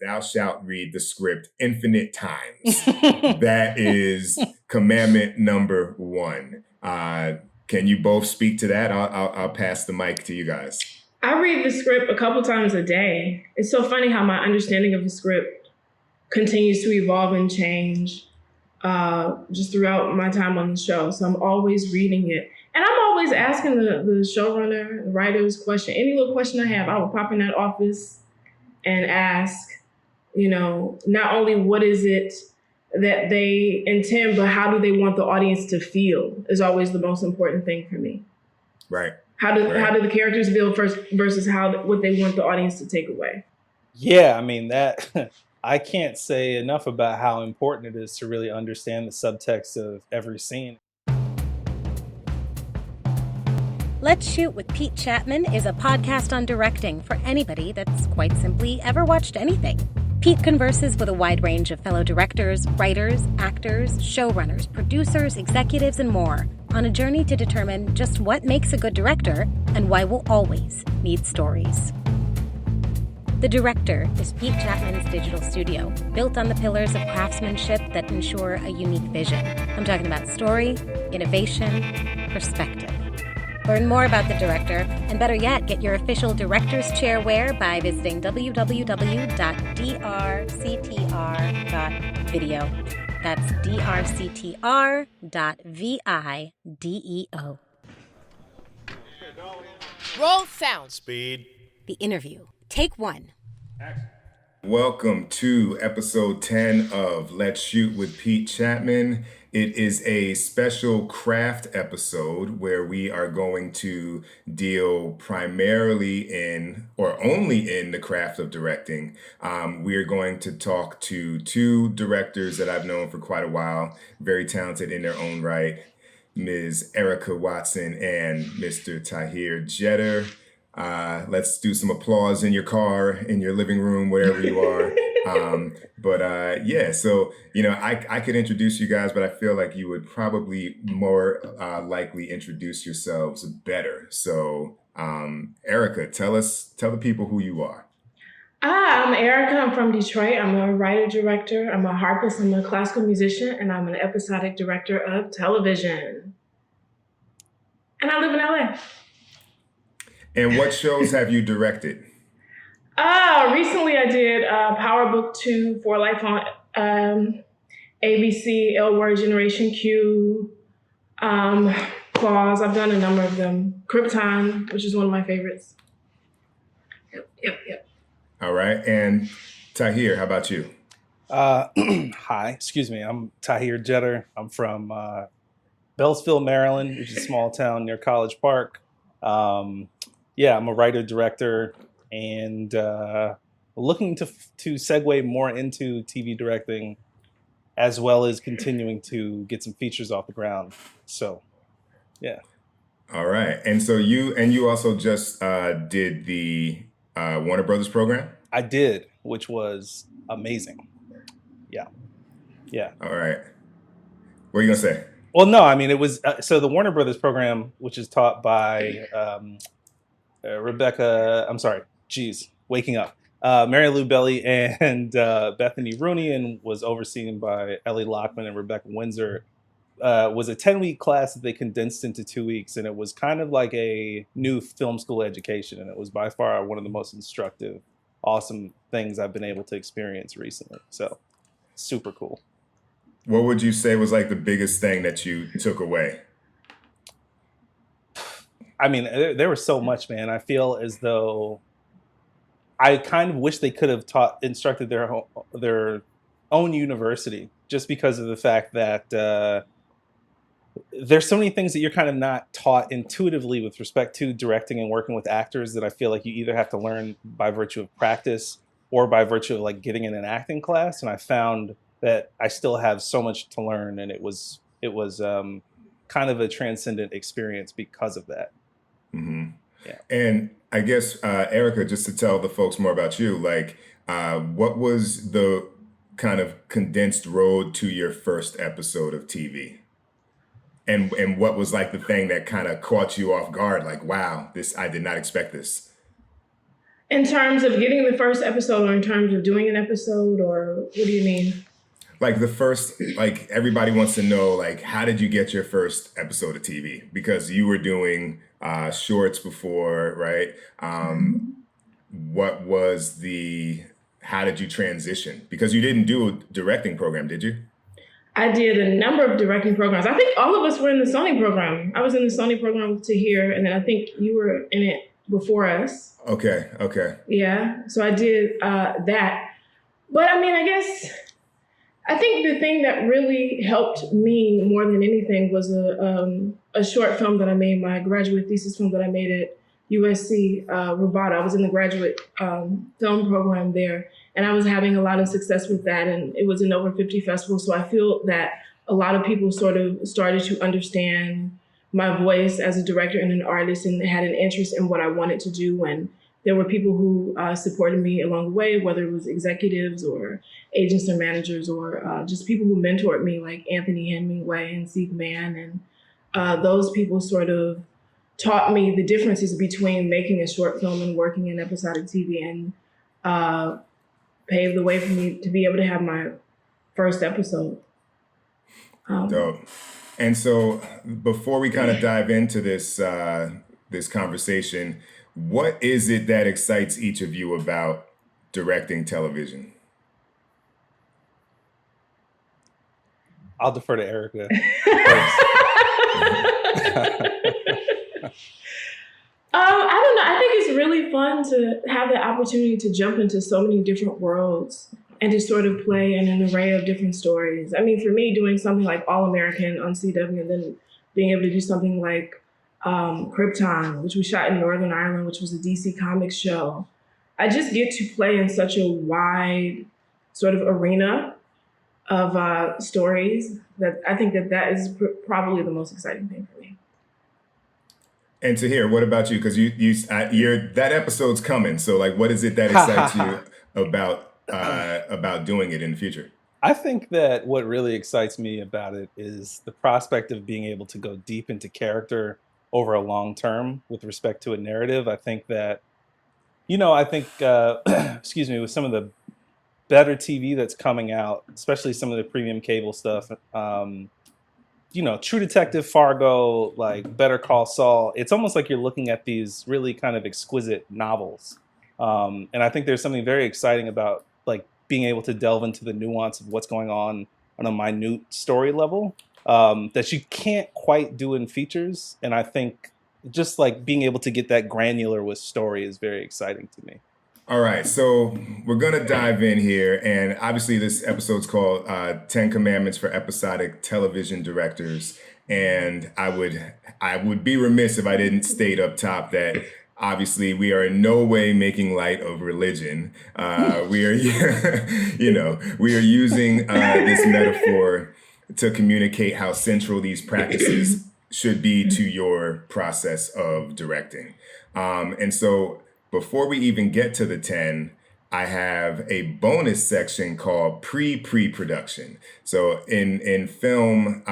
thou shalt read the script infinite times. That is commandment number one. Can you both speak to that? I'll pass the mic to you guys. I read the script a couple times a day. It's so funny how my understanding of the script continues to evolve and change just throughout my time on the show. So I'm always reading it. And I'm always asking the showrunner, the writers question. Any little question I have, I will pop in that office and ask, not only what is it that they intend, but how do they want the audience to feel is always the most important thing for me. Right. How do the characters feel first versus what they want the audience to take away? Yeah, I mean, that I can't say enough about how important it is to really understand the subtext of every scene. Let's Shoot with Pete Chapman is a podcast on directing for anybody that's quite simply ever watched anything. Pete converses with a wide range of fellow directors, writers, actors, showrunners, producers, executives, and more on a journey to determine just what makes a good director and why we'll always need stories. The Director is Pete Chapman's digital studio, built on the pillars of craftsmanship that ensure a unique vision. I'm talking about story, innovation, perspective. Learn more about The Director, and better yet, get your official Director's Chair wear by visiting www.drctr.video. That's drctr.video. Roll sound. Speed. The Interview. Take one. Welcome to episode 10 of Let's Shoot with Pete Chapman. It is a special craft episode where we are going to deal primarily in, or only in, the craft of directing. We are going to talk to two directors that I've known for quite a while, very talented in their own right, Ms. Erica Watson and Mr. Tahir Jeter. Let's do some applause in your car, in your living room, wherever you are. So, I could introduce you guys, but I feel like you would probably more likely introduce yourselves better. So, Erica, tell the people who you are. I'm Erica. I'm from Detroit. I'm a writer-director. I'm a harpist. I'm a classical musician, and I'm an episodic director of television. And I live in LA. And what shows have you directed? Recently I did Power Book 2 for Life on ABC, L Word, Generation Q, Claws. I've done a number of them. Krypton, which is one of my favorites. Yep. All right. And Tahir, how about you? Hi, excuse me. I'm Tahir Jeter. I'm from Beltsville, Maryland, which is a small town near College Park. I'm a writer-director and looking to segue more into TV directing, as well as continuing to get some features off the ground. So, yeah. All right. And so you also just did the Warner Brothers program? I did, which was amazing. Yeah. All right. What are you going to say? Well, no, I mean, it was so the Warner Brothers program, which is taught by waking up. Mary Lou Belly and Bethany Rooney, and was overseen by Ellie Lockman and Rebecca Windsor, was a 10-week class that they condensed into 2 weeks. And it was kind of like a new film school education. And it was by far one of the most instructive, awesome things I've been able to experience recently. So super cool. What would you say was like the biggest thing that you took away? I mean, there was so much, man. I feel as though I kind of wish they could have instructed their own university, just because of the fact that there's so many things that you're kind of not taught intuitively with respect to directing and working with actors, that I feel like you either have to learn by virtue of practice or by virtue of like getting in an acting class. And I found that I still have so much to learn, and it was kind of a transcendent experience because of that. Mm-hmm. Yeah. And I guess, Erica, just to tell the folks more about you, like, what was the kind of condensed road to your first episode of TV? And what was like the thing that kind of caught you off guard? Like, wow, I did not expect this. In terms of getting the first episode, or in terms of doing an episode, or what do you mean? Like the first, like everybody wants to know, like, how did you get your first episode of TV? Because you were doing shorts before, right? What was how did you transition? Because you didn't do a directing program, did you? I did a number of directing programs. I think all of us were in the Sony program. I was in the Sony program with Tahir, and then I think you were in it before us. Okay. Yeah, so I did that. But I mean, I think the thing that really helped me more than anything was a short film that I made, my graduate thesis film that I made at USC, Robata. I was in the graduate film program there, and I was having a lot of success with that, and it was in over 50 festivals. So I feel that a lot of people sort of started to understand my voice as a director and an artist, and had an interest in what I wanted to do. And there were people who supported me along the way, whether it was executives or agents or managers, or just people who mentored me, like Anthony Hemingway and Steve Mann. And those people sort of taught me the differences between making a short film and working in episodic TV, and paved the way for me to be able to have my first episode. Dope. And so before we kind of dive into this this conversation, what is it that excites each of you about directing television? I'll defer to Erica. I don't know. I think it's really fun to have the opportunity to jump into so many different worlds and to sort of play in an array of different stories. I mean, for me, doing something like All American on CW, and then being able to do something like Krypton, which we shot in Northern Ireland, which was a DC Comics show. I just get to play in such a wide sort of arena of stories that I think that is probably the most exciting thing for me. And Tahir, what about you? Because you're that episode's coming. So, like, what is it that excites you about doing it in the future? I think that what really excites me about it is the prospect of being able to go deep into character over a long term with respect to a narrative. I think that, excuse me, with some of the better TV that's coming out, especially some of the premium cable stuff, True Detective, Fargo, like Better Call Saul, it's almost like you're looking at these really kind of exquisite novels. And I think there's something very exciting about like being able to delve into the nuance of what's going on a minute story level that you can't quite do in features. And I think just like being able to get that granular with story is very exciting to me. All right, so we're going to dive in here. And obviously this episode's called 10 Commandments for Episodic Television Directors. And I would be remiss if I didn't state up top that obviously we are in no way making light of religion. We are, we are using this metaphor to communicate how central these practices should be to your process of directing. And so before we even get to the 10, I have a bonus section called pre-production. So in film,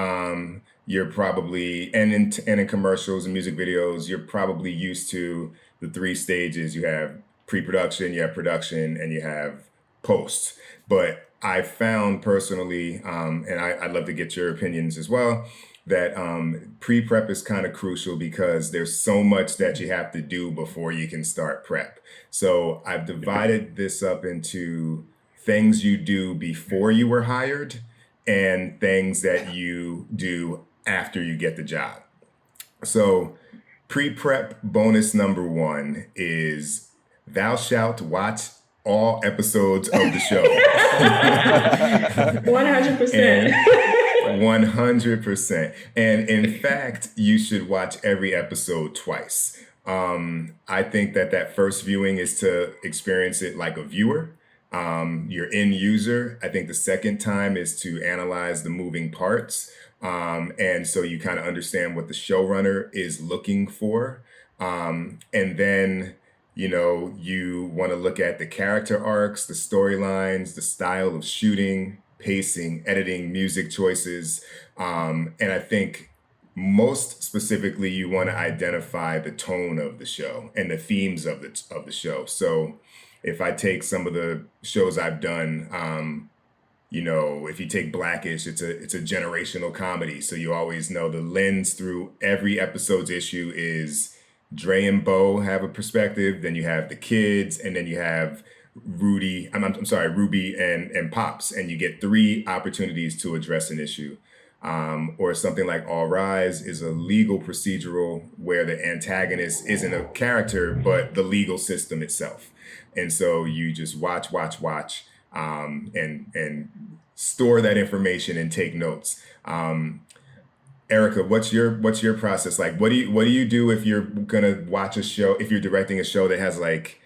you're probably, and in commercials and music videos, you're probably used to the 3 stages. You have pre-production, you have production, and you have post. But I found personally, and I'd love to get your opinions as well, that pre-prep is kind of crucial because there's so much that you have to do before you can start prep. So I've divided this up into things you do before you were hired and things that you do after you get the job. So pre-prep bonus number 1 is thou shalt watch all episodes of the show. 100%. 100%. And in fact, you should watch every episode twice. I think that first viewing is to experience it like a viewer. Your end user. I think the second time is to analyze the moving parts. And so you kind of understand what the showrunner is looking for. And then, you want to look at the character arcs, the storylines, the style of shooting, pacing, editing, music choices. And I think most specifically, you want to identify the tone of the show and the themes of the show. So if I take some of the shows I've done, if you take Blackish, it's a generational comedy. So you always know the lens through every episode's issue is Dre and Bo have a perspective, then you have the kids, and then you have Ruby and Pops, and you get 3 opportunities to address an issue. Or something like All Rise is a legal procedural where the antagonist isn't a character, but the legal system itself. And so you just watch, and store that information and take notes. Erica, what's your process like? What do you do if you're gonna watch a show, if you're directing a show that has like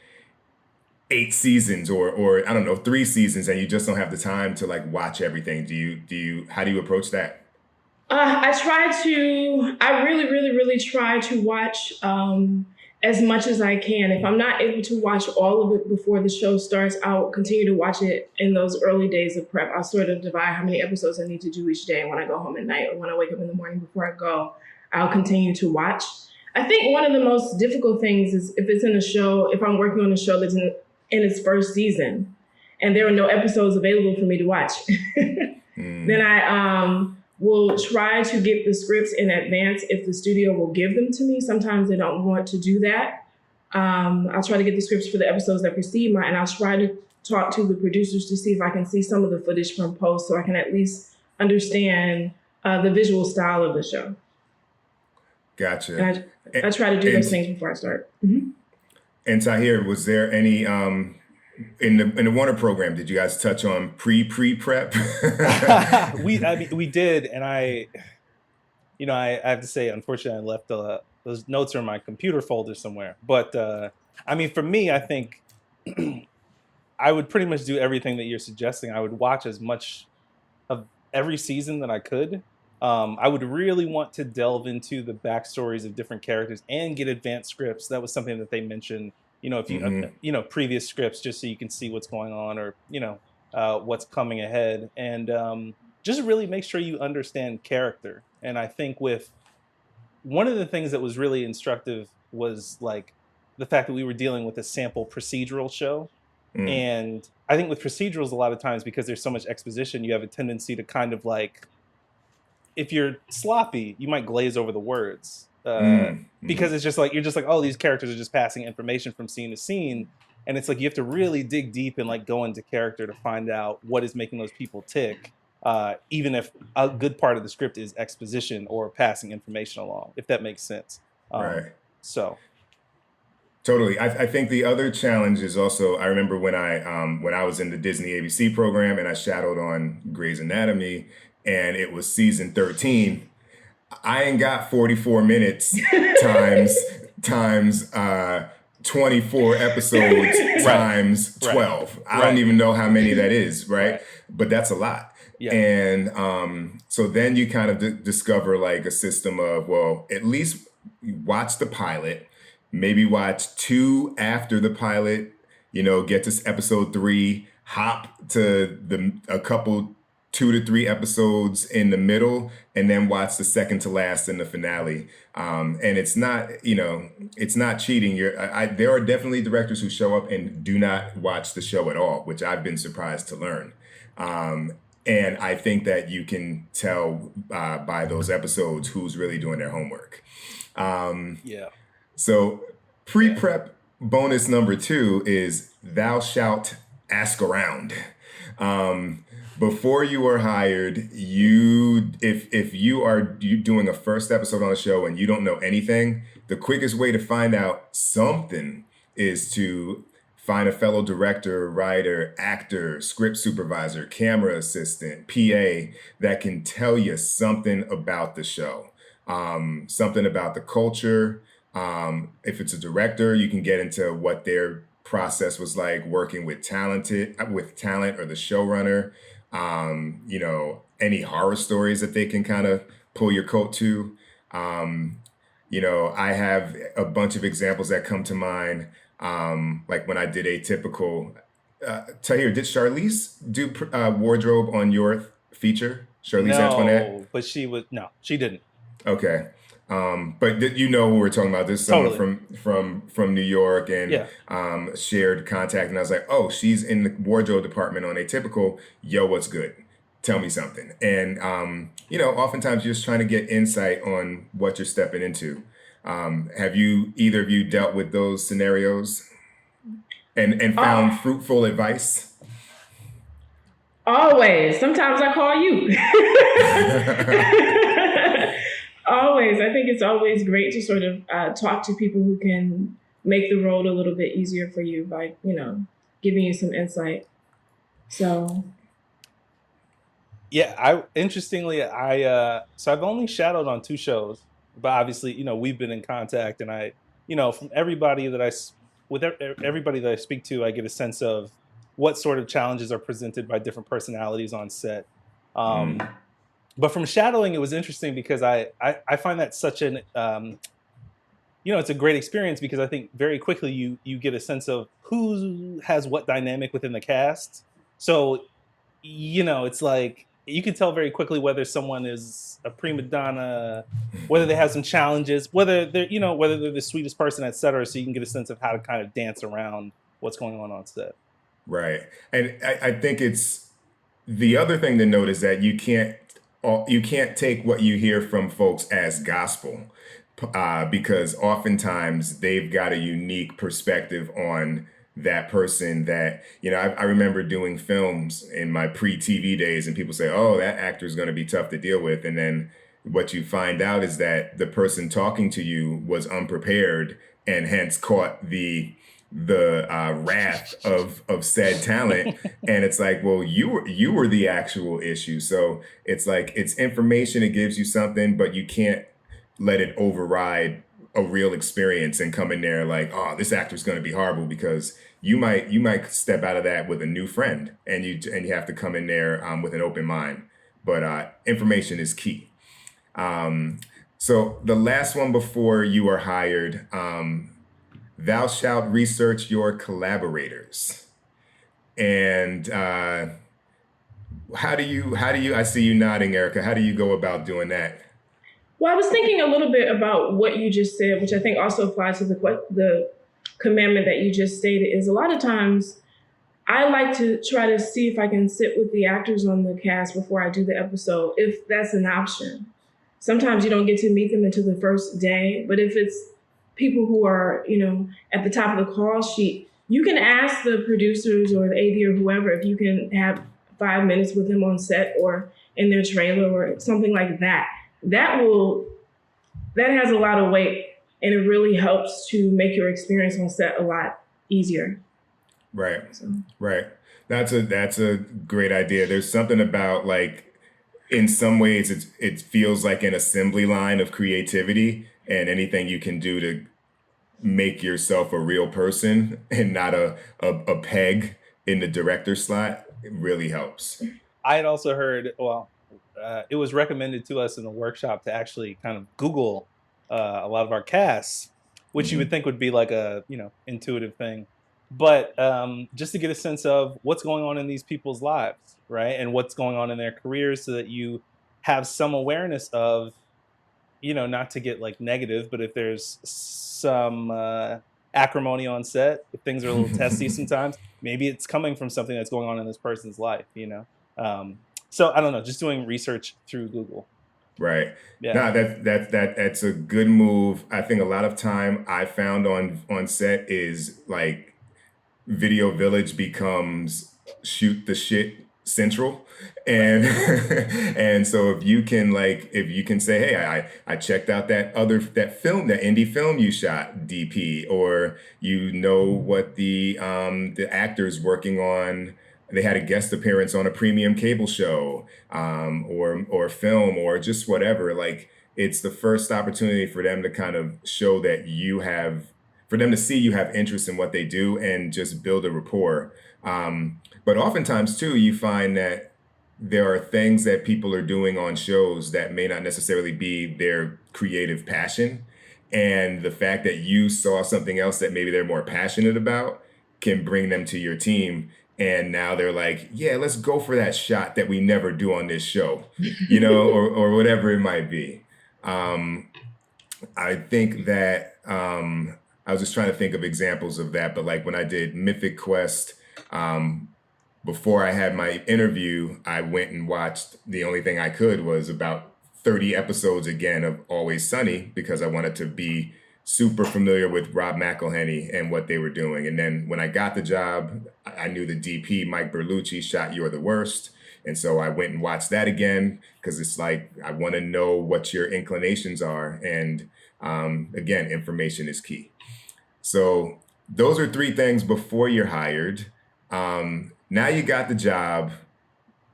8 seasons or I don't know, 3 seasons, and you just don't have the time to like watch everything? How do you approach that? I really try to watch as much as I can. If I'm not able to watch all of it before the show starts, I'll continue to watch it in those early days of prep. I'll sort of divide how many episodes I need to do each day. And when I go home at night or when I wake up in the morning before I go, I'll continue to watch. I think one of the most difficult things is if I'm working on a show that's in its first season and there are no episodes available for me to watch, then I will try to get the scripts in advance if the studio will give them to me. Sometimes they don't want to do that. I'll try to get the scripts for the episodes that precede mine, and I'll try to talk to the producers to see if I can see some of the footage from post so I can at least understand the visual style of the show. Gotcha. And I try to do those things before I start. Mm-hmm. And Tahir, was there any in the Warner program, did you guys touch on pre-prep? we did, and I have to say, unfortunately, I left those notes are in my computer folder somewhere. But for me, I think I would pretty much do everything that you're suggesting. I would watch as much of every season that I could. I would really want to delve into the backstories of different characters and get advanced scripts. That was something that they mentioned. If you, previous scripts, just so you can see what's going on or, what's coming ahead. And just really make sure you understand character. And I think with one of the things that was really instructive was like the fact that we were dealing with a sample procedural show. And I think with procedurals, a lot of times, because there's so much exposition, you have a tendency to kind of like, if you're sloppy, you might glaze over the words. Because it's just like, you're just like, oh, these characters are just passing information from scene to scene. And it's like, you have to really dig deep and like go into character to find out what is making those people tick. Even if a good part of the script is exposition or passing information along, if that makes sense. Right. So. Totally. I think the other challenge is also, I remember when I was in the Disney ABC program and I shadowed on Grey's Anatomy and it was season 13. I ain't got 44 minutes times 24 episodes times 12. I don't even know how many that is, right? But that's a lot. Yeah. And so then you kind of discover like a system of, well, at least watch the pilot, maybe watch 2 after the pilot, get to episode 3, hop to a couple 2 to 3 episodes in the middle, and then watch the second to last in the finale. And it's not, it's not cheating. There are definitely directors who show up and do not watch the show at all, which I've been surprised to learn. And I think that you can tell by those episodes who's really doing their homework. So pre-prep bonus number 2 is thou shalt ask around. Before you are hired, if you are doing a first episode on a show and you don't know anything, the quickest way to find out something is to find a fellow director, writer, actor, script supervisor, camera assistant, PA that can tell you something about the show, something about the culture. If it's a director, you can get into what their process was like working with talent or the showrunner. Any horror stories that they can kind of pull your coat to. I have a bunch of examples that come to mind. Like when I did Atypical, Tahir, did Charlize do wardrobe on your feature? Charlize Antoinette? But she didn't. Okay. But you know who we're talking about. This is someone Totally. from New York and Yeah. shared contact. And I was like, oh, she's in the wardrobe department on Atypical. Yo, what's good? Tell me something. And, oftentimes you're just trying to get insight on what you're stepping into. Have either of you dealt with those scenarios and found fruitful advice? Always. Sometimes I call you. Always. I think it's always great to sort of talk to people who can make the road a little bit easier for you by, giving you some insight. So. Yeah, so I've only shadowed on 2 shows, but obviously, we've been in contact, and from everybody that everybody that I speak to, I get a sense of what sort of challenges are presented by different personalities on set. But from shadowing, it was interesting because I find that such an, it's a great experience because I think very quickly you get a sense of who has what dynamic within the cast. So, it's like you can tell very quickly whether someone is a prima donna, whether they have some challenges, whether they're the sweetest person, et cetera. So you can get a sense of how to kind of dance around what's going on set. Right. And I think it's the other thing to note is that you can't take what you hear from folks as gospel because oftentimes they've got a unique perspective on that person that, I remember doing films in my pre-TV days and people say, oh, that actor is going to be tough to deal with. And then what you find out is that the person talking to you was unprepared and hence caught the wrath of said talent. And it's like, well, you were the actual issue. So it's like, it's information, it gives you something, but you can't let it override a real experience and come in there like, oh, this actor's going to be horrible, because you might step out of that with a new friend, and you have to come in there with an open mind. But information is key. So the last one before you are hired, thou shalt research your collaborators. And how do you, I see you nodding, Erica, how do you go about doing that? Well, I was thinking a little bit about what you just said, which I think also applies to the commandment that you just stated, is a lot of times I like to try to see if I can sit with the actors on the cast before I do the episode, if that's an option. Sometimes you don't get to meet them until the first day, but if it's people who are, at the top of the call sheet, you can ask the producers or the AD or whoever if you can have 5 minutes with them on set or in their trailer or something like that. That has a lot of weight, and it really helps to make your experience on set a lot easier. Right. So. Right. That's a great idea. There's something about, like, in some ways it feels like an assembly line of creativity, and anything you can do to make yourself a real person and not a peg in the director slot, it really helps. I had also heard, it was recommended to us in the workshop to actually kind of Google a lot of our casts, which you would think would be like a, intuitive thing. But just to get a sense of what's going on in these people's lives, right? And what's going on in their careers, so that you have some awareness of, not to get like negative, but if there's some acrimony on set, if things are a little testy sometimes, maybe it's coming from something that's going on in this person's life, So I don't know, just doing research through Google. Right. Yeah. No, that's a good move. I think a lot of time I found on set is like Video Village becomes shoot the shit central. And and so if you can say, hey, I checked out that indie film you shot, DP, or what the actors working on, they had a guest appearance on a premium cable show, or film, or just whatever. Like, it's the first opportunity for them to kind of show that for them to see you have interest in what they do and just build a rapport. But oftentimes too, you find that there are things that people are doing on shows that may not necessarily be their creative passion. And the fact that you saw something else that maybe they're more passionate about can bring them to your team. And now they're like, yeah, let's go for that shot that we never do on this show, or whatever it might be. I think that I was just trying to think of examples of that, but like when I did Mythic Quest, before I had my interview, I went and watched, the only thing I could was about 30 episodes again of Always Sunny because I wanted to be super familiar with Rob McElhenney and what they were doing. And then when I got the job, I knew the DP, Mike Berlucci, shot You're the Worst. And so I went and watched that again because it's like, I want to know what your inclinations are. And again, information is key. So those are three things before you're hired. Now you got the job,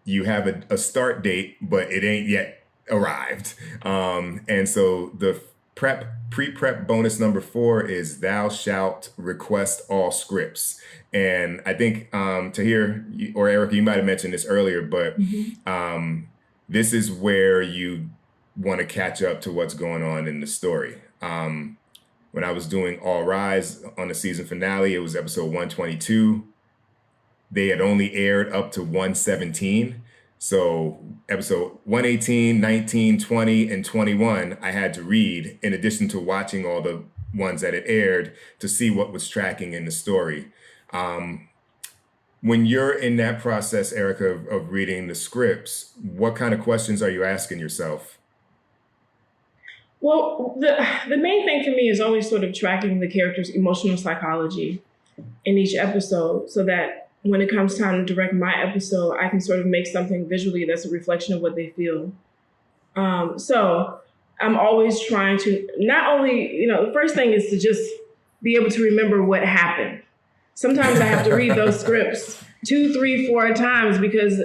you have a start date, but it ain't yet arrived. And so the pre-prep bonus number 4 is thou shalt request all scripts. And I think Tahir or Erica, you might have mentioned this earlier, but this is where you want to catch up to what's going on in the story. When I was doing All Rise on the season finale, it was episode 122. They had only aired up to 117. So episode 118, 19, 20, and 21, I had to read in addition to watching all the ones that had aired to see what was tracking in the story. When you're in that process, Erica, of reading the scripts, what kind of questions are you asking yourself? Well, the main thing for me is always sort of tracking the character's emotional psychology in each episode so that when it comes time to direct my episode, I can sort of make something visually that's a reflection of what they feel. So I'm always trying to not only, the first thing is to just be able to remember what happened. Sometimes I have to read those scripts 2, 3, 4 times because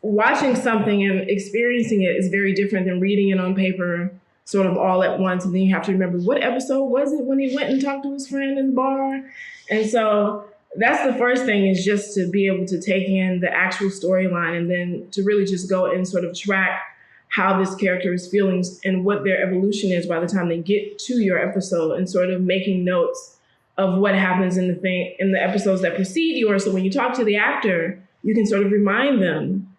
watching something and experiencing it is very different than reading it on paper sort of all at once. And then you have to remember what episode was it when he went and talked to his friend in the bar. And so that's the first thing, is just to be able to take in the actual storyline and then to really just go and sort of track how this character is feeling and what their evolution is by the time they get to your episode, and sort of making notes of what happens in the episodes that precede yours. So when you talk to the actor, you can sort of remind them,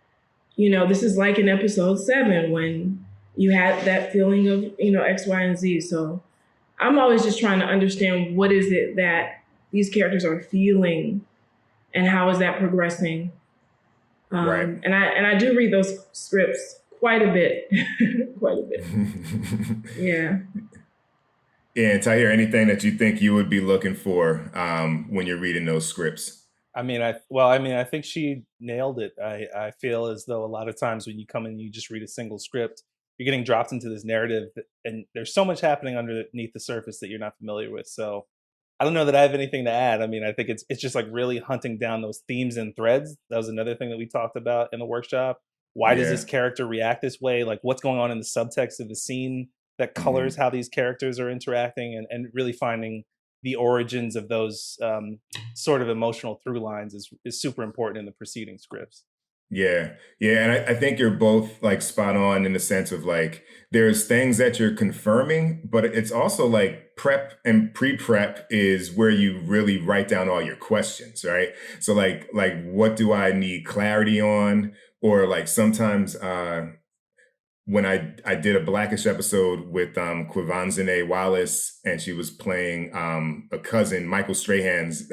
this is like in episode 7 when you had that feeling of, X, Y, and Z. So I'm always just trying to understand what is it that these characters are feeling and how is that progressing. Right. And I do read those scripts quite a bit, Yeah. Yeah, and Tahir, anything that you think you would be looking for when you're reading those scripts? I think she nailed it. I feel as though a lot of times when you come in, you just read a single script, you're getting dropped into this narrative, and there's so much happening underneath the surface that you're not familiar with. So I don't know that I have anything to add. I mean, I think it's just like really hunting down those themes and threads. That was another thing that we talked about in the workshop. Why does this character react this way? Like, what's going on in the subtext of the scene that colors how these characters are interacting, and really finding the origins of those sort of emotional through lines is super important in the preceding scripts. Yeah. And I think you're both like spot on in the sense of like, there's things that you're confirming, but it's also like prep and pre-prep is where you really write down all your questions, right? So like what do I need clarity on? Or like sometimes when I did a Blackish episode with Quivanzine Wallace, and she was playing a cousin, Michael Strahan's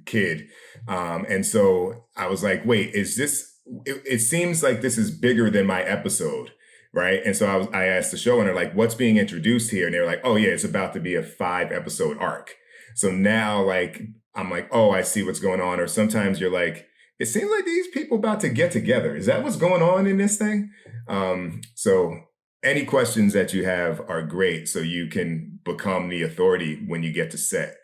kid. And so I was like, wait, it seems like this is bigger than my episode, right? And so I asked the showrunner, like, what's being introduced here? And they were like, oh yeah, it's about to be a 5-episode arc. So now like, I'm like, oh, I see what's going on. Or sometimes you're like, it seems like these people about to get together. Is that what's going on in this thing? So any questions that you have are great, so you can become the authority when you get to set.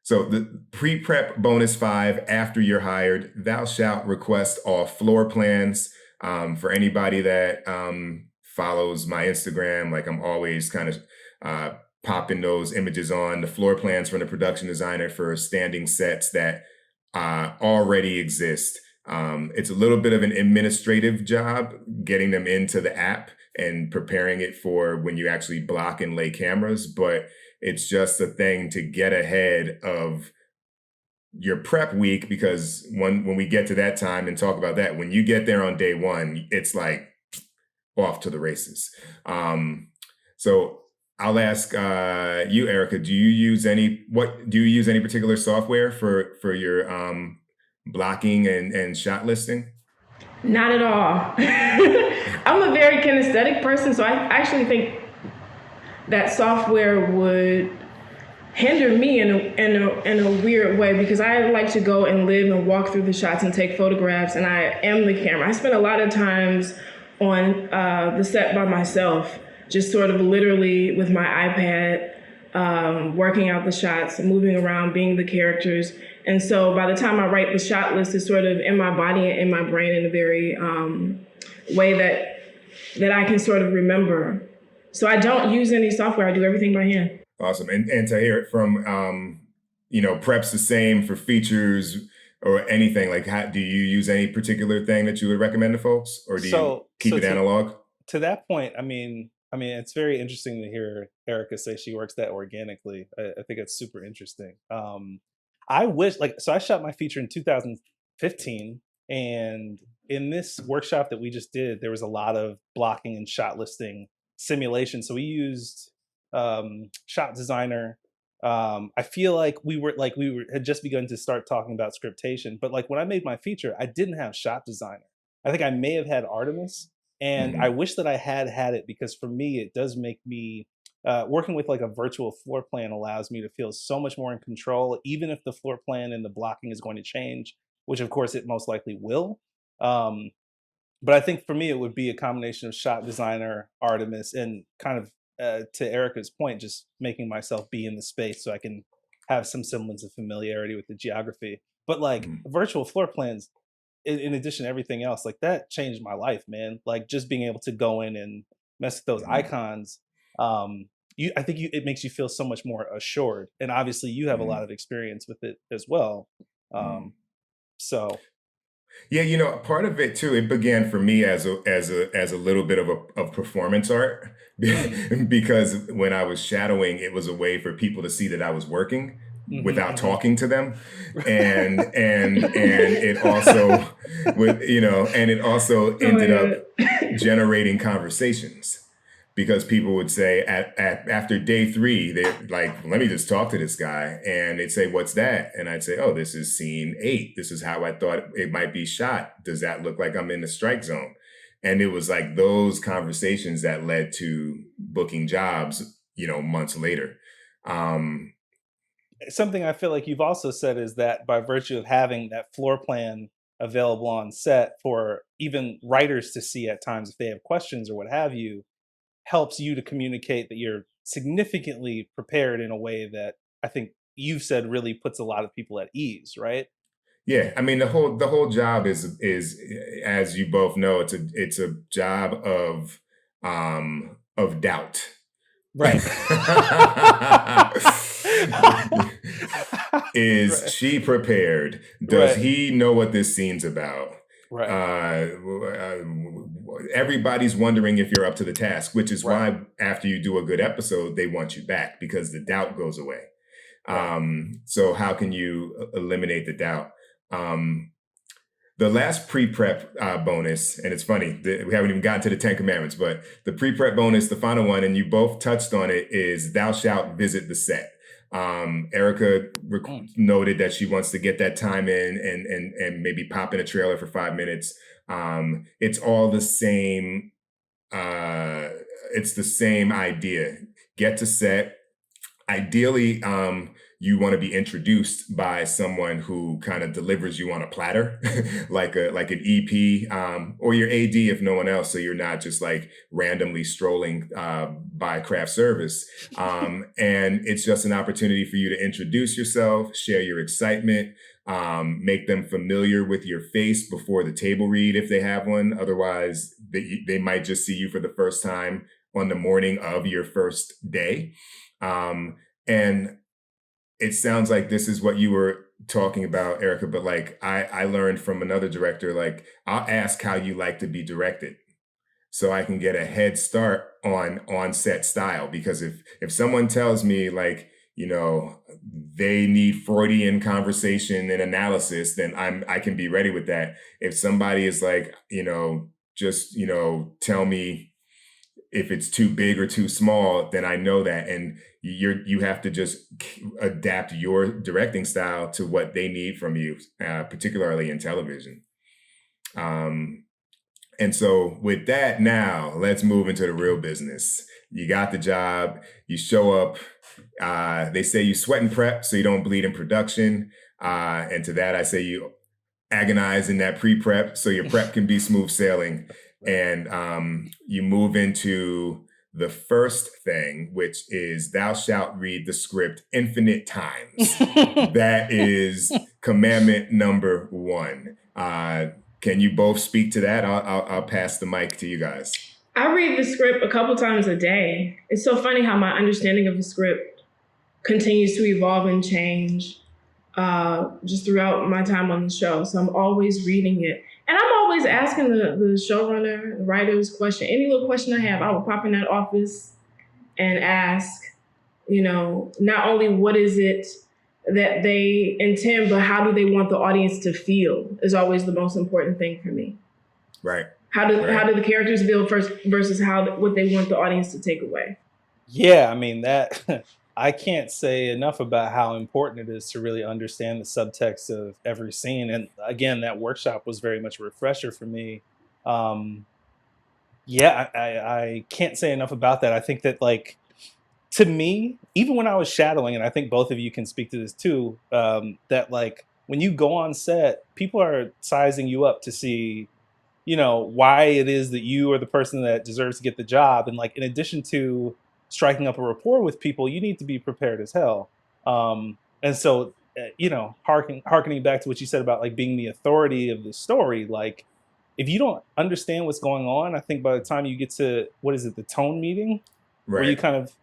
So the pre-prep bonus 5, after you're hired, thou shalt request all floor plans. For anybody that follows my Instagram, like I'm always kind of popping those images on, the floor plans from the production designer for standing sets that already exist. It's a little bit of an administrative job getting them into the app and preparing it for when you actually block and lay cameras, but it's just a thing to get ahead of your prep week, because when we get to that time and talk about that, when you get there on day 1, it's like off to the races. So I'll ask you, Erica, do you use any particular software for your blocking and shot listing? Not at all. I'm a very kinesthetic person, so I actually think that software would hinder me in a weird way, because I like to go and live and walk through the shots and take photographs, and I am the camera. I spend a lot of times on the set by myself, just sort of literally with my iPad, working out the shots, moving around, being the characters. And so by the time I write the shot list, it's sort of in my body and in my brain in a very way that I can sort of remember. So I don't use any software. I do everything by hand. Awesome. And to hear it from, prep's the same for features or anything. Like, do you use any particular thing that you would recommend to folks, or do you keep it analog? To that point, I mean, it's very interesting to hear Erica say she works that organically. I think it's super interesting. I wish, so I shot my feature in 2015, and in this workshop that we just did, there was a lot of blocking and shot listing simulation. So we used Shot Designer. I feel like we had just begun to start talking about scriptation, but like when I made my feature, I didn't have Shot Designer. I think I may have had Artemis, and I wish that I had it, because for me, it does make me working with like a virtual floor plan allows me to feel so much more in control, even if the floor plan and the blocking is going to change, which of course it most likely will. But I think for me, it would be a combination of Shot Designer, Artemis, and kind of to Erica's point, just making myself be in the space so I can have some semblance of familiarity with the geography. But like virtual floor plans, in addition to everything else, like that changed my life, man. Like just being able to go in and mess with those icons. I think it makes you feel so much more assured. And obviously you have a lot of experience with it as well. So. Yeah, part of it too, it began for me as a little bit of performance art, because when I was shadowing, it was a way for people to see that I was working without talking to them, and it also ended up generating conversations. Because people would say after day 3, they're like, let me just talk to this guy. And they'd say, what's that? And I'd say, oh, this is scene 8. This is how I thought it might be shot. Does that look like I'm in the strike zone? And it was like those conversations that led to booking jobs, months later. Something I feel like you've also said is that by virtue of having that floor plan available on set for even writers to see at times if they have questions or what have you, helps you to communicate that you're significantly prepared in a way that I think you've said really puts a lot of people at ease, right? Yeah, I mean the whole job is as you both know, it's a job of doubt. Right. Is she prepared? Does he know what this scene's about? Right. Everybody's wondering if you're up to the task, which is why after you do a good episode, they want you back, because the doubt goes away. So how can you eliminate the doubt? The last pre-prep bonus, and it's funny, we haven't even gotten to the 10 Commandments, but the pre-prep bonus, the final one, and you both touched on it, is thou shalt visit the set. Erica noted that she wants to get that time in and maybe pop in a trailer for 5 minutes. It's all the same. It's the same idea. Get to set. Ideally, you want to be introduced by someone who kind of delivers you on a platter, like an EP or your AD if no one else, so you're not just like randomly strolling by craft service. And it's just an opportunity for you to introduce yourself, share your excitement, make them familiar with your face before the table read if they have one. Otherwise, they might just see you for the first time on the morning of your first day. And it sounds like this is what you were talking about, Erica, but like I learned from another director, like I'll ask how you like to be directed so I can get a head start on set style. Because if someone tells me like, they need Freudian conversation and analysis, then I can be ready with that. If somebody is like, just, tell me if it's too big or too small, then I know that. And you have to just adapt your directing style to what they need from you, particularly in television. And so with that, now let's move into the real business. You got the job, you show up, they say you sweat and prep so you don't bleed in production. And to that, I say you agonize in that pre-prep so your prep can be smooth sailing. And you move into the first thing, which is thou shalt read the script infinite times. That is commandment number 1. Can you both speak to that? I'll pass the mic to you guys. I read the script a couple times a day. It's so funny how my understanding of the script continues to evolve and change just throughout my time on the show. So I'm always reading it. And I'm always asking the showrunner, the writers question. Any little question I have, I will pop in that office and ask, not only what is it that they intend, but how do they want the audience to feel is always the most important thing for me. Right. How do the characters feel first versus what they want the audience to take away? Yeah, I mean, that I can't say enough about how important it is to really understand the subtext of every scene. And again, that workshop was very much a refresher for me. I can't say enough about that. I think that, like, to me, even when I was shadowing, and I think both of you can speak to this too, that, like, when you go on set, people are sizing you up to see, why it is that you are the person that deserves to get the job. And, like, in addition to striking up a rapport with people, you need to be prepared as hell. And so, harkening back to what you said about, like, being the authority of the story, like, if you don't understand what's going on, I think by the time you get to, the tone meeting, right, where you kind of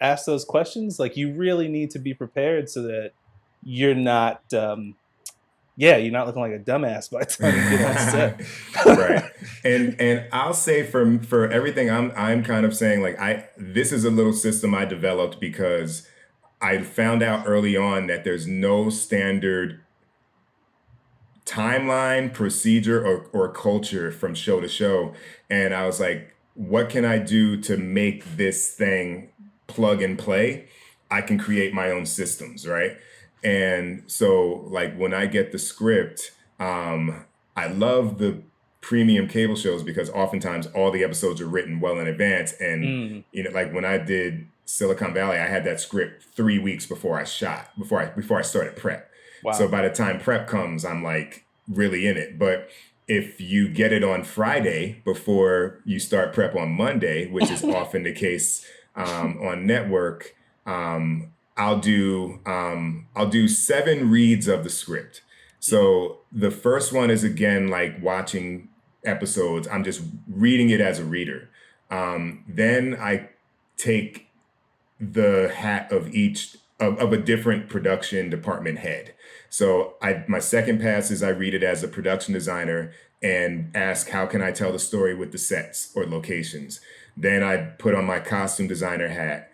ask those questions, like, you really need to be prepared so that you're not, you're not looking like a dumbass by the time you get on set. Right. And I'll say for everything I'm kind of saying, like, this is a little system I developed because I found out early on that there's no standard timeline, procedure, or culture from show to show. And I was like, what can I do to make this thing plug and play? I can create my own systems, right? And so, like, when I get the script, I love the premium cable shows because oftentimes all the episodes are written well in advance. And, like when I did Silicon Valley, I had that script 3 weeks before I shot, before I started prep. Wow. So by the time prep comes, I'm like really in it. But if you get it on Friday before you start prep on Monday, which is often the case on network, I'll do 7 reads of the script. So the first one is, again, like watching episodes. I'm just reading it as a reader. Then I take the hat of each of a different production department head. So my second pass is I read it as a production designer and ask, how can I tell the story with the sets or locations? Then I put on my costume designer hat.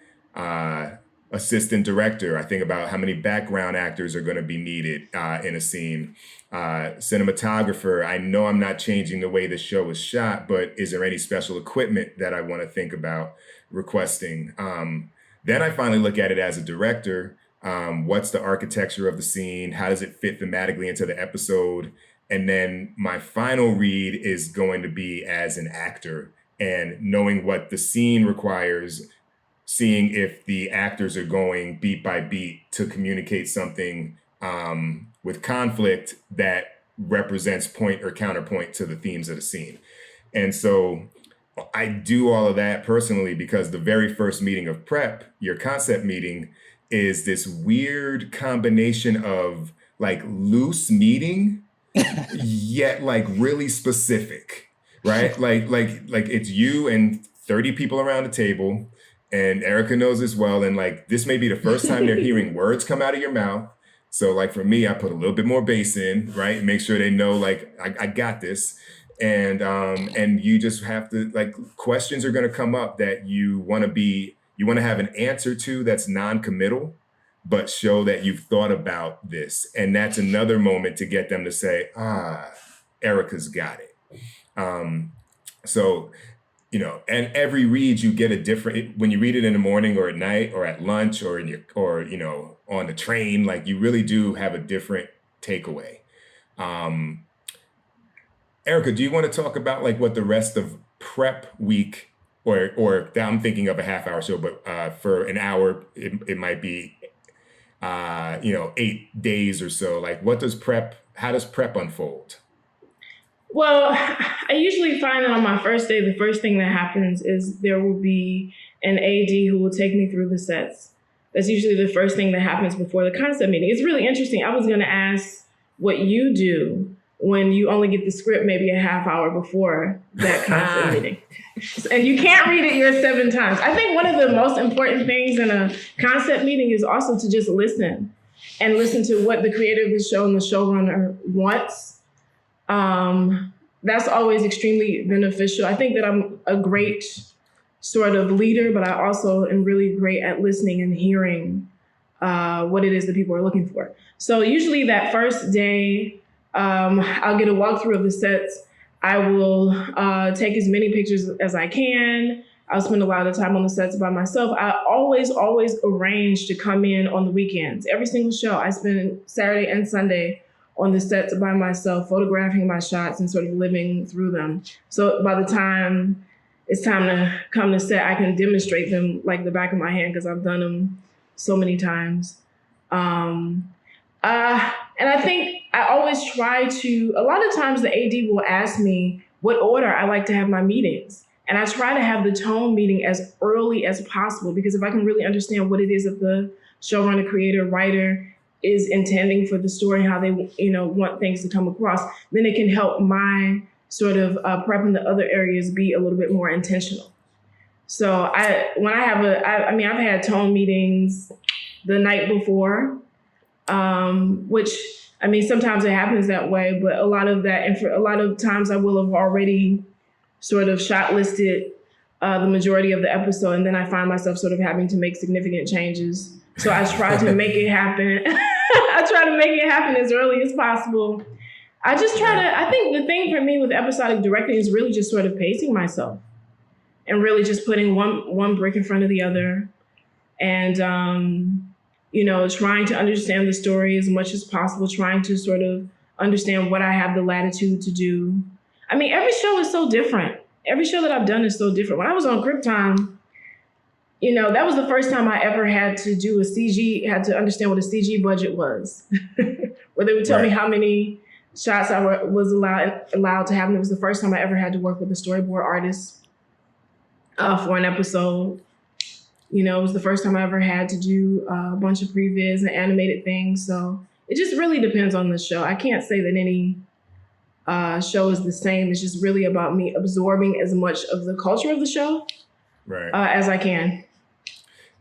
Assistant director, I think about how many background actors are going to be needed in a scene. Cinematographer, I know I'm not changing the way the show is shot, but is there any special equipment that I want to think about requesting? Then I finally look at it as a director. What's the architecture of the scene? How does it fit thematically into the episode? And then my final read is going to be as an actor and knowing what the scene requires, seeing if the actors are going beat by beat to communicate something with conflict that represents point or counterpoint to the themes of the scene. And so I do all of that personally because the very first meeting of prep, your concept meeting, is this weird combination of like loose meeting, yet like really specific, right? like it's you and 30 people around the table. And Erica knows as well. And like, this may be the first time they're hearing words come out of your mouth. So like for me, I put a little bit more bass in, right? Make sure they know like, I got this. And you just have to, like, questions are going to come up that you want to have an answer to that's non-committal, but show that you've thought about this. And that's another moment to get them to say, Erica's got it. So, and every read you get a different, when you read it in the morning or at night or at lunch or on the train, like you really do have a different takeaway. Erica, do you want to talk about like what the rest of prep week, or I'm thinking of a half-hour show, but for an hour, it might be 8 days or so. Like how does prep unfold? Well, I usually find that on my first day, the first thing that happens is there will be an AD who will take me through the sets. That's usually the first thing that happens before the concept meeting. It's really interesting. I was going to ask what you do when you only get the script maybe a half hour before that concept meeting. And you can't read it your 7 times. I think one of the most important things in a concept meeting is also to just listen and listen to what the creator of the show and the showrunner wants. That's always extremely beneficial. I think that I'm a great sort of leader, but I also am really great at listening and hearing what it is that people are looking for. So usually that first day, I'll get a walkthrough of the sets. I will take as many pictures as I can. I'll spend a lot of time on the sets by myself. I always arrange to come in on the weekends. Every single show, I spend Saturday and Sunday on the sets by myself, photographing my shots and sort of living through them. So by the time it's time to come to set, I can demonstrate them like the back of my hand because I've done them so many times. And I think I always try to, a lot of times the AD will ask me what order I like to have my meetings. And I try to have the tone meeting as early as possible, because if I can really understand what it is that the showrunner, creator, writer is intending for the story, how they want things to come across, then it can help my sort of prep in the other areas be a little bit more intentional. So I've had tone meetings the night before, which, sometimes it happens that way, but a lot of times I will have already sort of shot listed the majority of the episode, and then I find myself sort of having to make significant changes. So I try to make it happen. I try to make it happen as early as possible. I think the thing for me with episodic directing is really just sort of pacing myself and really just putting one brick in front of the other, and, trying to understand the story as much as possible, trying to sort of understand what I have the latitude to do. Every show is so different. Every show that I've done is so different. When I was on Krypton, that was the first time I ever had to do had to understand what a CG budget was, where they would tell me how many shots I was allowed to have. And it was the first time I ever had to work with a storyboard artist for an episode. It was the first time I ever had to do a bunch of previs and animated things. So it just really depends on the show. I can't say that any show is the same. It's just really about me absorbing as much of the culture of the show as I can.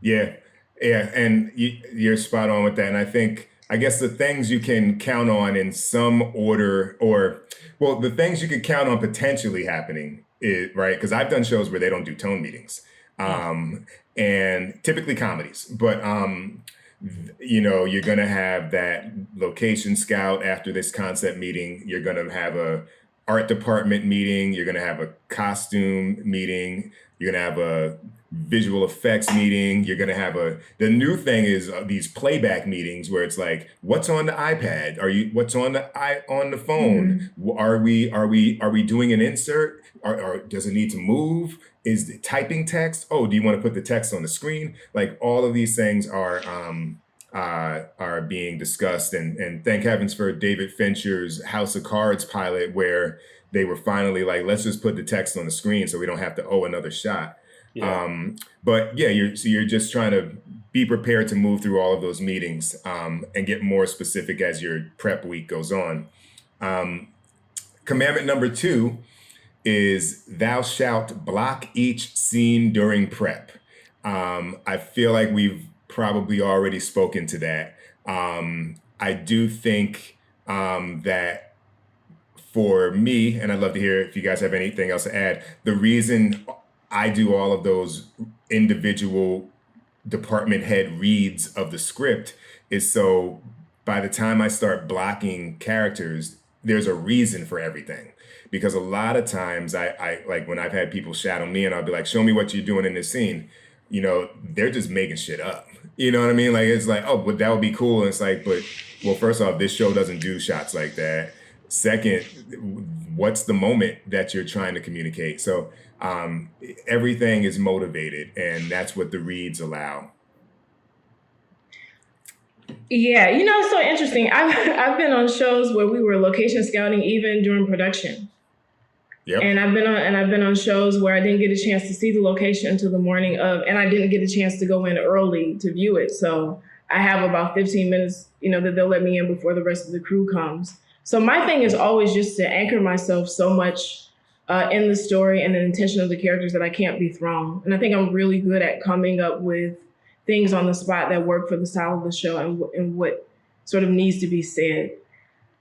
Yeah, and you're spot on with that. And I guess the things you can count on in some order, the things you could count on potentially happening, right? Because I've done shows where they don't do tone meetings, and typically comedies, but you're going to have that location scout after this concept meeting. You're going to have a art department meeting. You're going to have a costume meeting. You're going to have a visual effects meeting. You're going to have the new thing is these playback meetings where it's like, what's on the iPad? What's on the phone? Mm-hmm. Are we doing an insert? Or does it need to move? Is the typing text? Oh, do you want to put the text on the screen? Like all of these things are being discussed, and thank heavens for David Fincher's House of Cards pilot, where they were finally like, let's just put the text on the screen so we don't have to another shot. Yeah. But yeah, you're just trying to be prepared to move through all of those meetings and get more specific as your prep week goes on. Commandment number 2 is thou shalt block each scene during prep. I feel like we've probably already spoken to that. I do think that for me, and I'd love to hear if you guys have anything else to add, the reason I do all of those individual department head reads of the script is so by the time I start blocking characters, there's a reason for everything. Because a lot of times I like when I've had people shadow me and I'll be like, show me what you're doing in this scene. They're just making shit up. You know what I mean? Like, it's like, oh, but that would be cool. And it's like, but, well, first off, this show doesn't do shots like that. Second, what's the moment that you're trying to communicate? So everything is motivated, and that's what the reads allow. Yeah, it's so interesting. I've been on shows where we were location scouting even during production. Yep. And I've been on shows where I didn't get a chance to see the location until the morning of, and I didn't get a chance to go in early to view it. So I have about 15 minutes, that they'll let me in before the rest of the crew comes. So my thing is always just to anchor myself so much in the story and the intention of the characters that I can't be thrown. And I think I'm really good at coming up with things on the spot that work for the style of the show and what sort of needs to be said.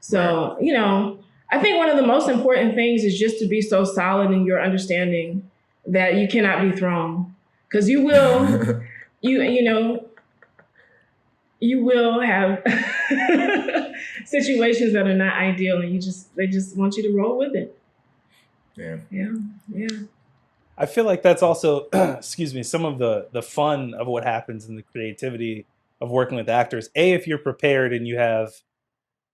So, right. I think one of the most important things is just to be so solid in your understanding that you cannot be thrown, because you will, you will have situations that are not ideal, and they just want you to roll with it. Yeah. I feel like that's also, excuse me, some of the fun of what happens in the creativity of working with actors. If you're prepared and you have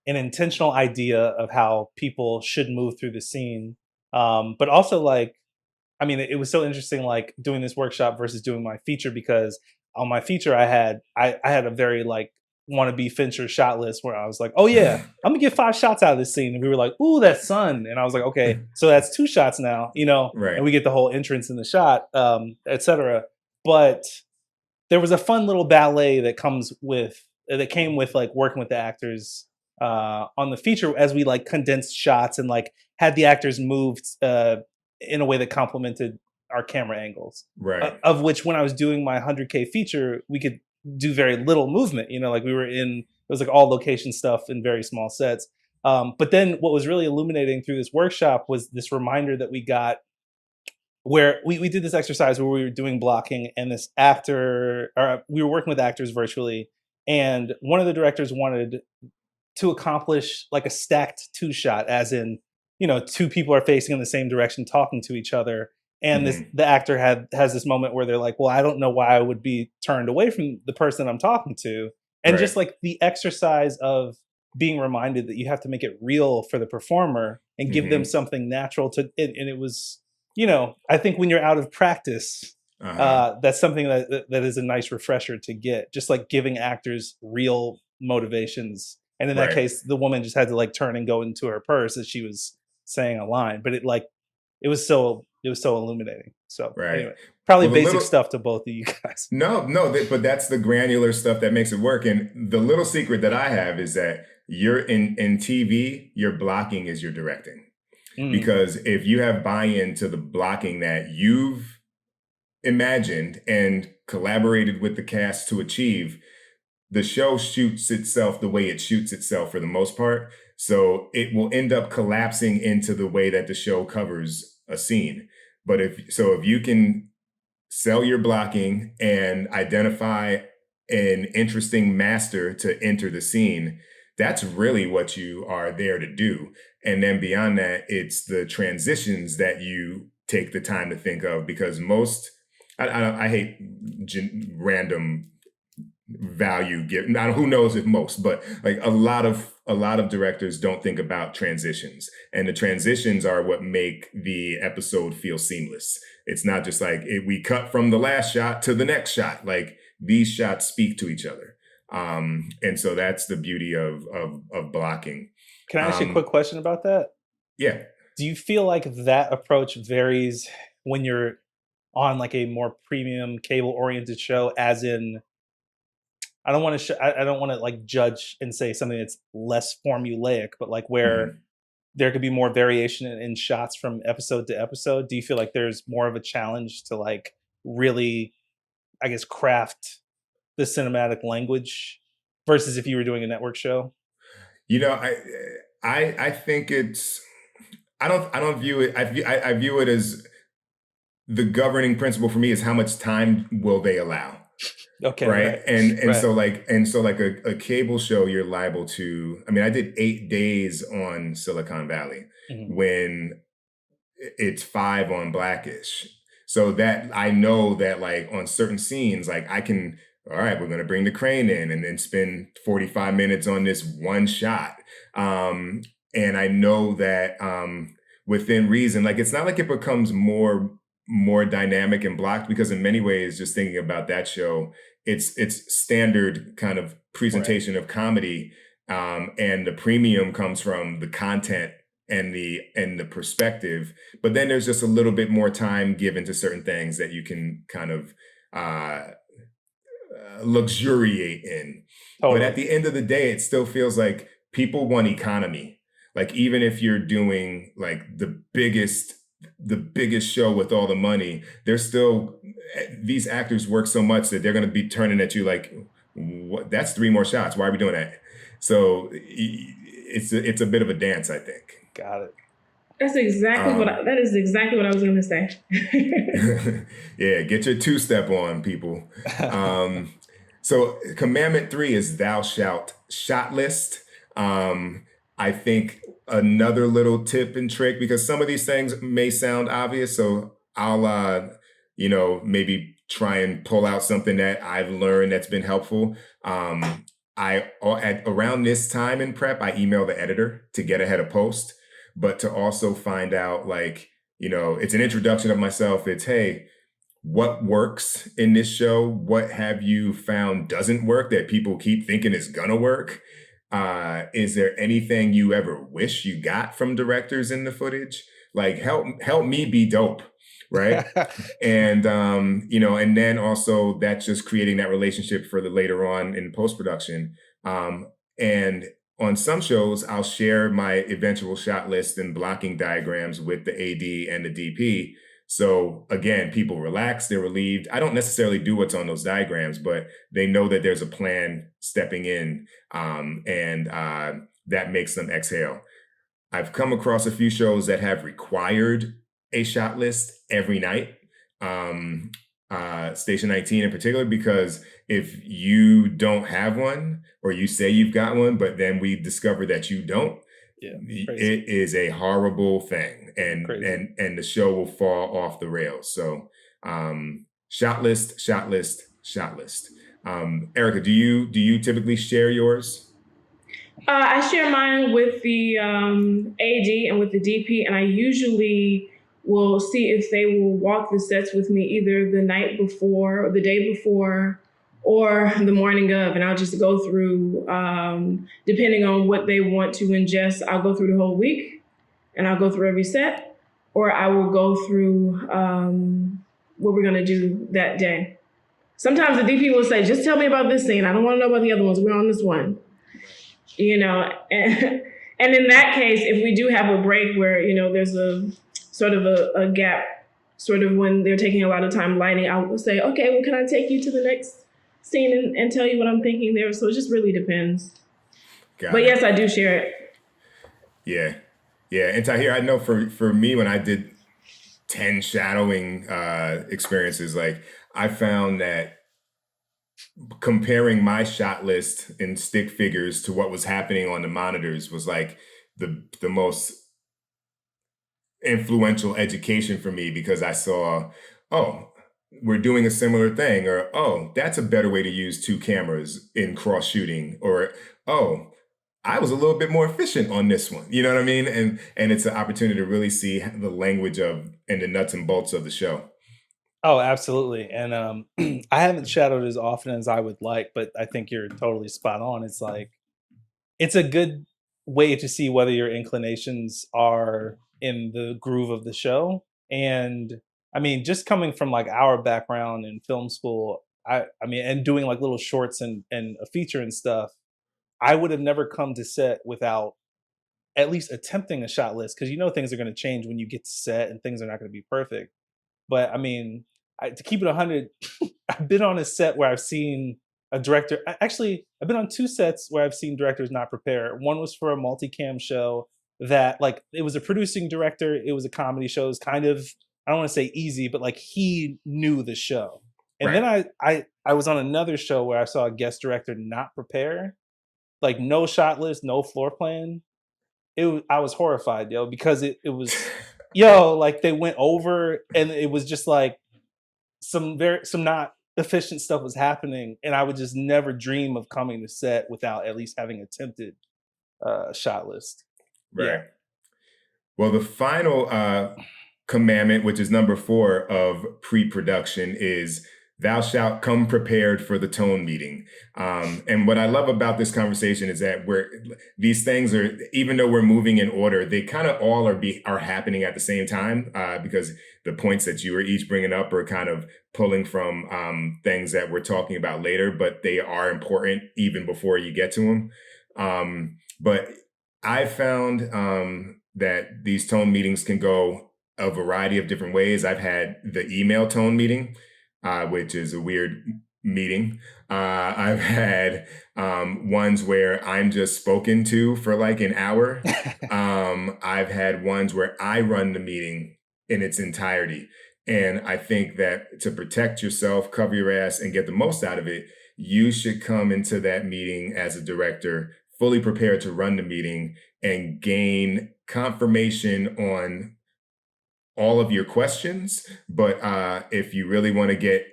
an intentional idea of how people should move through the scene. But also it was so interesting, like doing this workshop versus doing my feature, because on my feature, I had a very wannabe Fincher shot list where I was like, oh yeah, I'm gonna get 5 shots out of this scene. And we were like, ooh, that sun. And I was like, okay, so that's 2 shots now, right. And we get the whole entrance in the shot, etc. But there was a fun little ballet that came with working with the actors on the feature, as we condensed shots and had the actors moved in a way that complemented our camera angles. Right. Of which, when I was doing my 100K feature, we could do very little movement. We were it was all location stuff in very small sets. But then what was really illuminating through this workshop was this reminder that we got, where we did this exercise where we were doing blocking, and this actor, or we were working with actors virtually, and one of the directors wanted to accomplish a stacked 2 shot, as in, 2 people are facing in the same direction talking to each other. And the actor has this moment where they're like, well, I don't know why I would be turned away from the person I'm talking to. And right. Just the exercise of being reminded that you have to make it real for the performer and give them something natural to it. And it was, I think when you're out of practice, that's something that is a nice refresher to get, just giving actors real motivations. And in that case, the woman just had to turn and go into her purse as she was saying a line. But it was so illuminating. So anyway, probably basic stuff to both of you guys. No, but that's the granular stuff that makes it work. And the little secret that I have is that you're in TV, your blocking is your directing. Because if you have buy-in to the blocking that you've imagined and collaborated with the cast to achieve, the show shoots itself the way it shoots itself for the most part. So it will end up collapsing into the way that the show covers a scene. But if you can sell your blocking and identify an interesting master to enter the scene, that's really what you are there to do. And then beyond that, it's the transitions that you take the time to think of, because I hate random value given. Who knows if most, but a lot of directors don't think about transitions, and the transitions are what make the episode feel seamless. It's not just we cut from the last shot to the next shot. These shots speak to each other. And so that's the beauty of blocking. Can I ask you a quick question about that? Yeah. Do you feel like that approach varies when you're on a more premium cable oriented show, as in, I don't want to judge and say something that's less formulaic, but where there could be more variation in shots from episode to episode? Do you feel like there's more of a challenge to really, I guess, craft the cinematic language versus if you were doing a network show? I think it's, I don't view it, I view it as the governing principle for me is how much time will they allow? Okay, right? right, And right. so like a cable show, you're liable to. I mean, I did 8 days on Silicon Valley Mhm. when it's 5 on Blackish. So that I know that like on certain scenes, like I can, all right, we're gonna bring the crane in and then spend 45 minutes on this one shot. Um, and I know that within reason, like it's not like it becomes more dynamic and blocked because in many ways, just thinking about that show, it's standard kind of Right. presentation of comedy. And the premium comes from the content and the perspective, but then there's just a little bit more time given to certain things that you can kind of uh, luxuriate in. But at Totally. the end of the day, it still feels like people want economy. Like even if you're doing like the biggest show with all the money, there's still these actors work so much that they're going to be turning at you like, what? That's 3 more shots. Why are we doing that? So it's a bit of a dance, I think. Got it. That's exactly Um, that is exactly what I was going to say. yeah, get your two-step on, people. Um, so Commandment 3 is thou shalt shot list. I think another little tip and trick, because some of these things may sound obvious, so I'll maybe try and pull out something that I've learned that's been helpful. At around this time in prep, I email the editor to get ahead of post, but to also find out like, it's an introduction of myself. It's, hey, what works in this show? What have you found doesn't work that people keep thinking is gonna work? Is there anything you ever wish you got from directors in the footage? Like help me be dope, right? And and then also that's just creating that relationship for the later on in post-production. And on some shows, I'll share my eventual shot list and blocking diagrams with the AD and the DP. So again, people relax, they're relieved. I don't necessarily do what's on those diagrams, but they know that there's a plan stepping in, and that makes them exhale. I've come across a few shows that have required a shot list every night. Station 19 in particular, because if you don't have one or you say you've got one, but then we discover that you don't, Yeah, crazy. it is a horrible thing, and Crazy. the show will fall off the rails. So, shot list, shot list, shot list. Erica, do you typically share yours? I share mine with the AD and with the DP, and I usually will see if they will walk the sets with me either the night before, or the day before, or the morning of, and I'll just go through, depending on what they want to ingest, I'll go through the whole week, and I'll go through every set, or I will go through what we're going to do that day. Sometimes the DP will say, just tell me about this scene. I don't want to know about the other ones. We're on this one. And in that case, if we do have a break where, there's a sort of a gap, sort of when they're taking a lot of time lighting, I will say, okay, well, can I take you to the next scene and tell you what I'm thinking there? So it just really depends. Got But it. yes, I do share it. Yeah, yeah. And Tahir, I know for me when I did 10 shadowing experiences, like I found that comparing my shot list in stick figures to what was happening on the monitors was like the most influential education for me, because I saw, oh, we're doing a similar thing, or oh, that's a better way to use 2 cameras in cross shooting, or oh, I was a little bit more efficient on this one. You know what I mean? And it's an opportunity to really see the language of and the nuts and bolts of the show. Oh, absolutely. And I haven't shadowed as often as I would like, but I think you're totally spot on. It's like it's a good way to see whether your inclinations are in the groove of the show. And I mean, just coming from like our background in film school, I mean, and doing like little shorts and a feature and stuff, I would have never come to set without at least attempting a shot list, because things are going to change when you get to set and things are not going to be perfect. But I mean, to keep it 100, I've been on a set where I've seen a director. Actually, I've been on 2 sets where I've seen directors not prepare. One was for a multicam show that, like, it was a producing director. It was a comedy show. It was kind of, I don't want to say easy, but like he knew the show. And then I was on another show where I saw a guest director not prepare, like no shot list, no floor plan. I was horrified, yo, because it was, like they went over and it was just like some not efficient stuff was happening, and I would just never dream of coming to set without at least having attempted shot list. Right. Yeah. Well, the final commandment, which is number 4 of pre-production, is thou shalt come prepared for the tone meeting. And what I love about this conversation is that these things are, even though we're moving in order, they kind of all are happening at the same time, because the points that you were each bringing up are kind of pulling from things that we're talking about later, but they are important even before you get to them. But I found that these tone meetings can go a variety of different ways. I've had the email tone meeting, which is a weird meeting. I've had ones where I'm just spoken to for like an hour. I've had ones where I run the meeting in its entirety. And I think that to protect yourself, cover your ass, and get the most out of it, you should come into that meeting as a director fully prepared to run the meeting and gain confirmation on all of your questions. But if you really want to get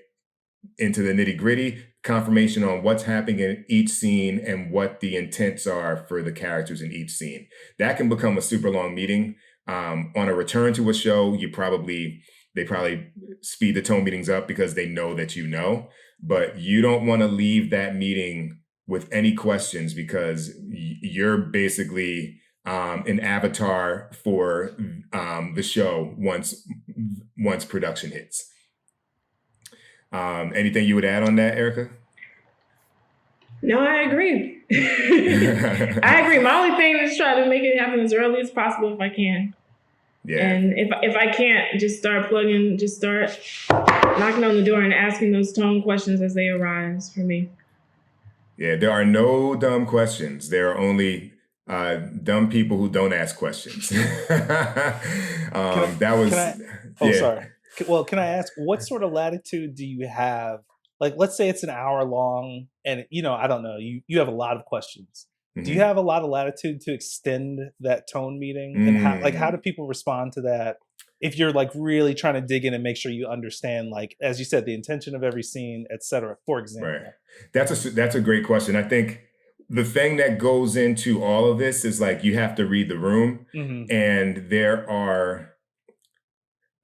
into the nitty gritty, confirmation on what's happening in each scene and what the intents are for the characters in each scene. That can become a super long meeting. On a return to a show, they probably speed the tone meetings up because they know that you know, but you don't want to leave that meeting with any questions because you're basically an avatar for the show once production hits. Anything you would add on that, Erica? No, I agree. I agree. My only thing is try to make it happen as early as possible if I can. Yeah. And if I can't, just start knocking on the door and asking those tone questions as they arise for me. Yeah, there are no dumb questions. There are only dumb people who don't ask questions. Sorry. Well, can I ask, what sort of latitude do you have? Like, let's say it's an hour long and, I don't know, you have a lot of questions. Mm-hmm. Do you have a lot of latitude to extend that tone meeting? And how do people respond to that? If you're like really trying to dig in and make sure you understand, like, as you said, the intention of every scene, et cetera, for example. Right. That's a great question. I think the thing that goes into all of this is like, you have to read the room. Mm-hmm. And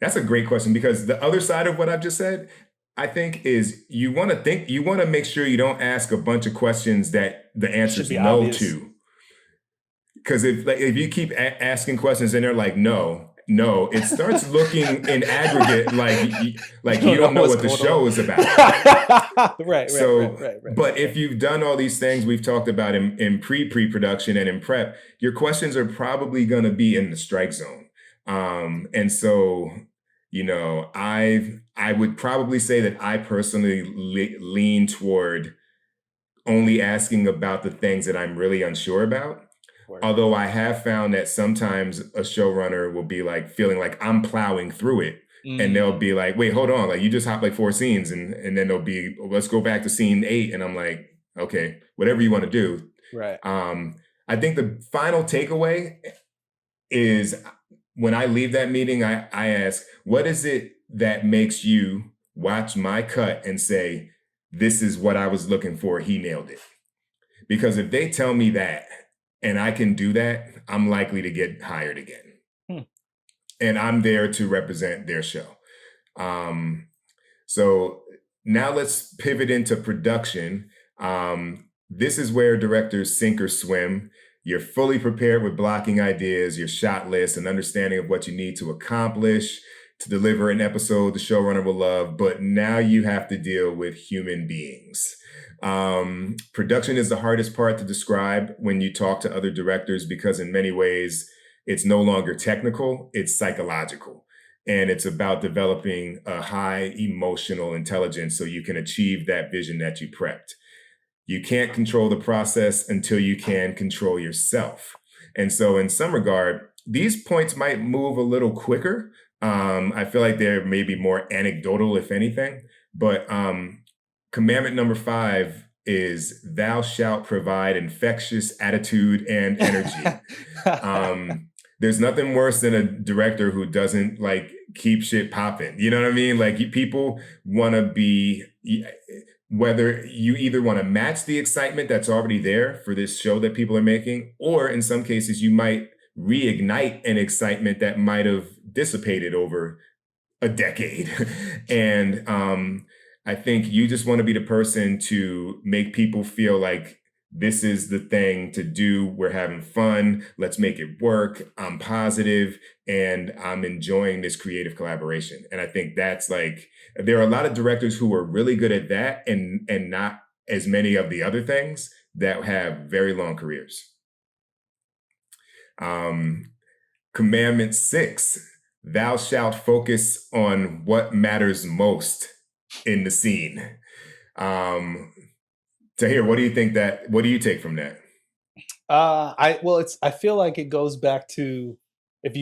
that's a great question, because the other side of what I've just said, I think, is you want to make sure you don't ask a bunch of questions that the answer is no obvious. To. Because if you keep asking questions and they're like, no, it starts looking in aggregate like you don't know what the show is about. Right. But if you've done all these things we've talked about in pre-production and in prep, your questions are probably going to be in the strike zone. And so, I would probably say that I personally lean toward only asking about the things that I'm really unsure about. Right. Although I have found that sometimes a showrunner will be like feeling like I'm plowing through it. And they'll be like, wait, hold on. Like, you just hopped like 4 scenes. And then they'll be, let's go back to scene 8. And I'm like, okay, whatever you want to do. Right. I think the final takeaway is, when I leave that meeting, I ask, what is it that makes you watch my cut and say, this is what I was looking for, he nailed it? Because if they tell me that and I can do that, I'm likely to get hired again. And I'm there to represent their show. So now let's pivot into production. This is where directors sink or swim. You're fully prepared with blocking ideas, your shot list, and understanding of what you need to accomplish to deliver an episode the showrunner will love. But now you have to deal with human beings. Production is the hardest part to describe when you talk to other directors, because in many ways, it's no longer technical, it's psychological. And it's about developing a high emotional intelligence so you can achieve that vision that you prepped. You can't control the process until you can control yourself. And so in some regard, these points might move a little quicker. I feel like they're maybe more anecdotal, if anything. But commandment number 5 is thou shalt provide infectious attitude and energy. There's nothing worse than a director who doesn't like keep shit popping. You know what I mean? Like people want to be, whether you either want to match the excitement that's already there for this show that people are making, or in some cases you might reignite an excitement that might have dissipated over a decade. And I think you just want to be the person to make people feel like this is the thing to do. We're having fun. Let's make it work. I'm positive and I'm enjoying this creative collaboration. And I think that's like, there are a lot of directors who are really good at that and not as many of the other things that have very long careers. Commandment 6, thou shalt focus on what matters most in the scene. Tahir, what do you take from that? I feel like it goes back to, if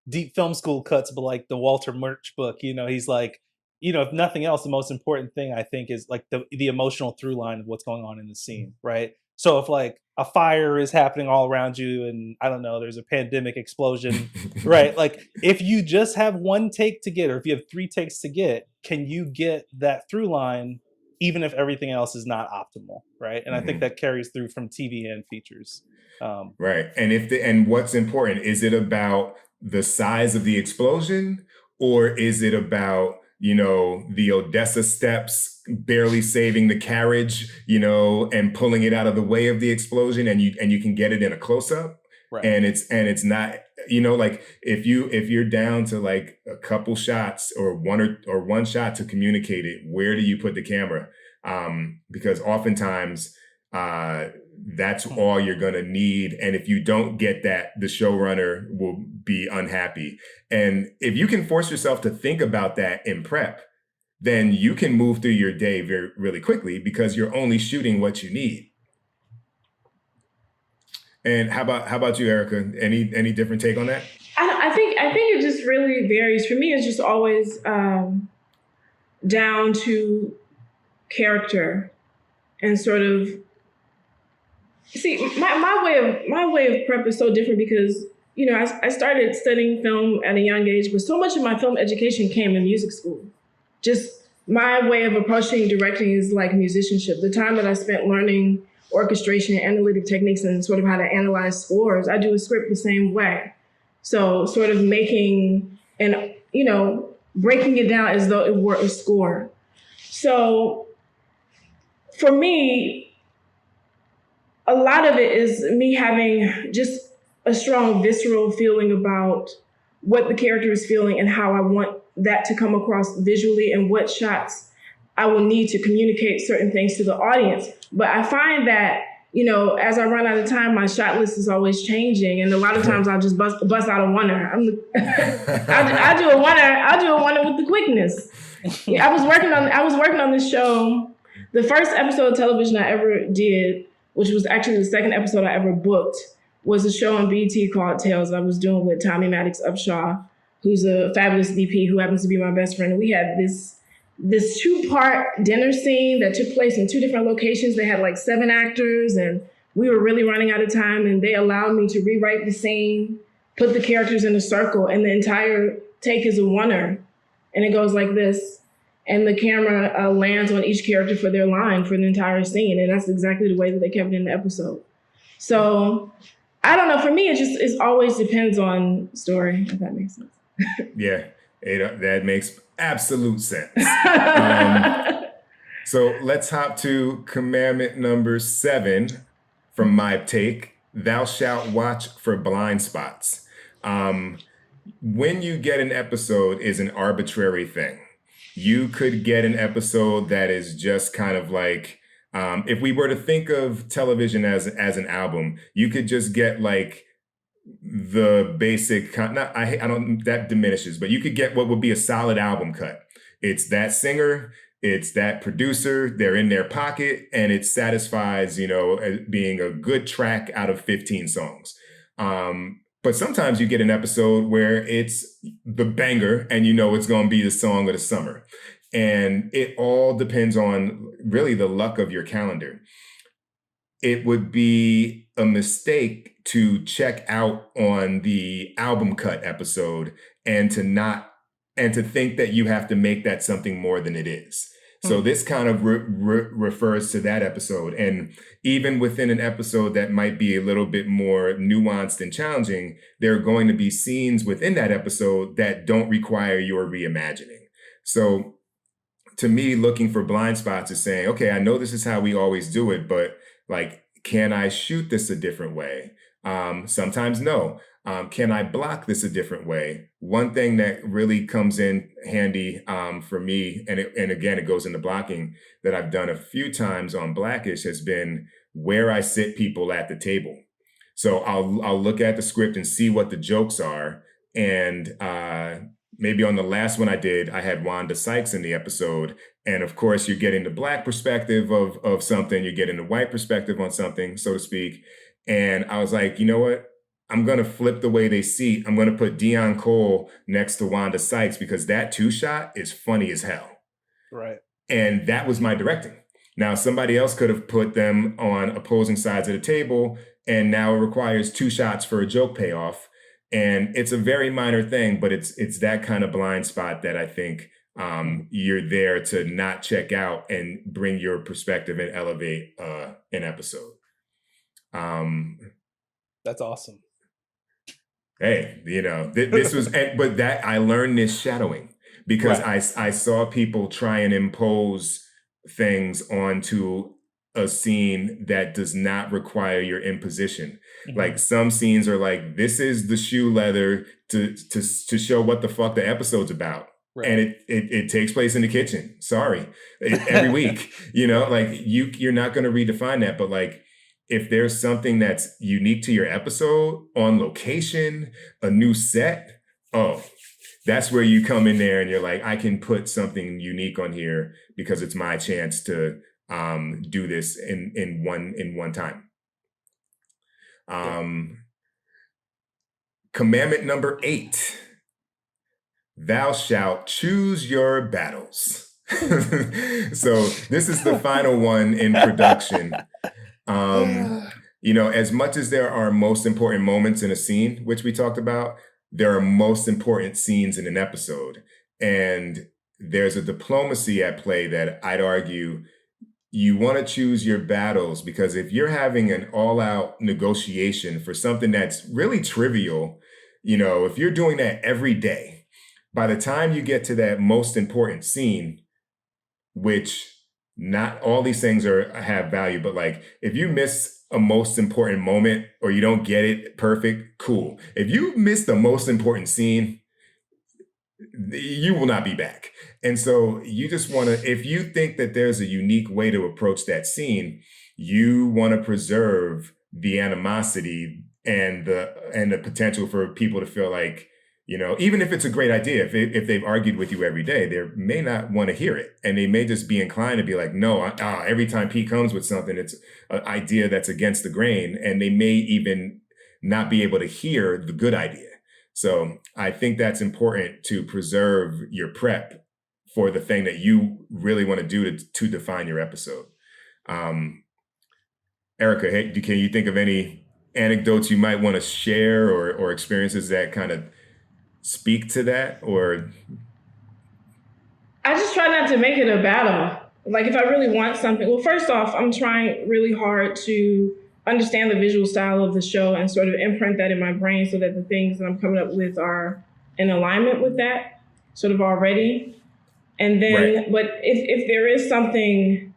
deep film school cuts, but like the Walter Murch book, he's like, if nothing else, the most important thing I think is like the emotional through line of what's going on in the scene, right? So if like a fire is happening all around you and I don't know, there's a pandemic explosion, right? Like if you just have one take to get, or if you have 3 takes to get, can you get that through line even if everything else is not optimal, right? And I think that carries through from TV and features. Right. And and what's important, is it about the size of the explosion, or is it about, the Odessa steps barely saving the carriage, and pulling it out of the way of the explosion, and you can get it in a close up, right? And it's not, like if you're down to like a couple shots or one shot to communicate it, where do you put the camera? Because oftentimes that's all you're going to need. And if you don't get that, the showrunner will be unhappy. And if you can force yourself to think about that in prep, then you can move through your day really quickly because you're only shooting what you need. And how about you, Erica? Any different take on that? I think it just really varies. For me, it's just always down to character and sort of, see, my way of prep is so different because, I started studying film at a young age, but so much of my film education came in music school. Just my way of approaching directing is like musicianship. The time that I spent learning orchestration and analytic techniques and sort of how to analyze scores, I do a script the same way. So sort of making and, breaking it down as though it were a score. So for me, a lot of it is me having just a strong visceral feeling about what the character is feeling and how I want that to come across visually and what shots I will need to communicate certain things to the audience. But I find that, as I run out of time, my shot list is always changing. And a lot of times I'll just bust out a oneer. I'll do a oneer with the quickness. Yeah, I was working on this show. The first episode of television I ever did, which was actually the second episode I ever booked, was a show on BT called Tales I was doing with Tommy Maddox Upshaw, who's a fabulous DP who happens to be my best friend. And we had this 2-part dinner scene that took place in 2 different locations. They had like 7 actors and we were really running out of time, and they allowed me to rewrite the scene, put the characters in a circle, and the entire take is a oneer. And it goes like this. And the camera lands on each character for their line for the entire scene. And that's exactly the way that they kept it in the episode. So I don't know. For me, it always depends on story, if that makes sense. Yeah, that makes absolute sense. So let's hop to commandment number 7 from my take. Thou shalt watch for blind spots. When you get an episode is an arbitrary thing. You could get an episode that is just kind of like, if we were to think of television as an album, you could just get like the basic, that diminishes, but you could get what would be a solid album cut. It's that singer, it's that producer, they're in their pocket, and it satisfies, as being a good track out of 15 songs. But sometimes you get an episode where it's the banger and it's going to be the song of the summer. And it all depends on really the luck of your calendar. It would be a mistake to check out on the album cut episode and to think that you have to make that something more than it is. So this kind of refers to that episode. And even within an episode that might be a little bit more nuanced and challenging, there are going to be scenes within that episode that don't require your reimagining. So to me, looking for blind spots is saying, okay, I know this is how we always do it, but like, can I shoot this a different way? Sometimes no. Can I block this a different way? One thing that really comes in handy for me, and again, it goes into blocking, that I've done a few times on Blackish has been where I sit people at the table. So I'll look at the script and see what the jokes are. And maybe on the last one I did, I had Wanda Sykes in the episode. And of course, you're getting the Black perspective of something, you're getting the white perspective on something, so to speak. And I was like, you know what? I'm going to flip the way they seat. I'm going to put Dion Cole next to Wanda Sykes because that 2-shot is funny as hell. Right. And that was my directing. Now, somebody else could have put them on opposing sides of the table, and now it requires 2 shots for a joke payoff. And it's a very minor thing, but it's that kind of blind spot that I think you're there to not check out and bring your perspective and elevate an episode. That's awesome. Hey, this was, but that I learned this shadowing because Right. I saw people try and impose things onto a scene that does not require your imposition. Mhm. Like some scenes are like, this is the shoe leather to show what the fuck the episode's about. Right. And it takes place in the kitchen. Sorry, every week, like you're not going to redefine that, but like, if there's something that's unique to your episode on location, a new set, that's where you come in there and you're like, I can put something unique on here because it's my chance to do this in one time. Commandment number 8, thou shalt choose your battles. So this is the final one in production. As much as there are most important moments in a scene, which we talked about, there are most important scenes in an episode. And there's a diplomacy at play that I'd argue you want to choose your battles, because if you're having an all-out negotiation for something that's really trivial, if you're doing that every day, by the time you get to that most important scene, which not all these things have value, but like if you miss a most important moment or you don't get it perfect, cool. If you miss the most important scene, you will not be back. And so you just want to, if you think that there's a unique way to approach that scene, you want to preserve the animosity and the potential for people to feel like, even if it's a great idea, if they've argued with you every day, they may not want to hear it. And they may just be inclined to be like, no, every time Pete comes with something, it's an idea that's against the grain. And they may even not be able to hear the good idea. So I think that's important to preserve your prep for the thing that you really want to do to define your episode. Erica, hey, can you think of any anecdotes you might want to share or experiences that kind of speak to that? Or I just try not to make it a battle. Like if I really want something, well, first off, I'm trying really hard to understand the visual style of the show and sort of imprint that in my brain so that the things that I'm coming up with are in alignment with that sort of already. And then, Right. But if there is something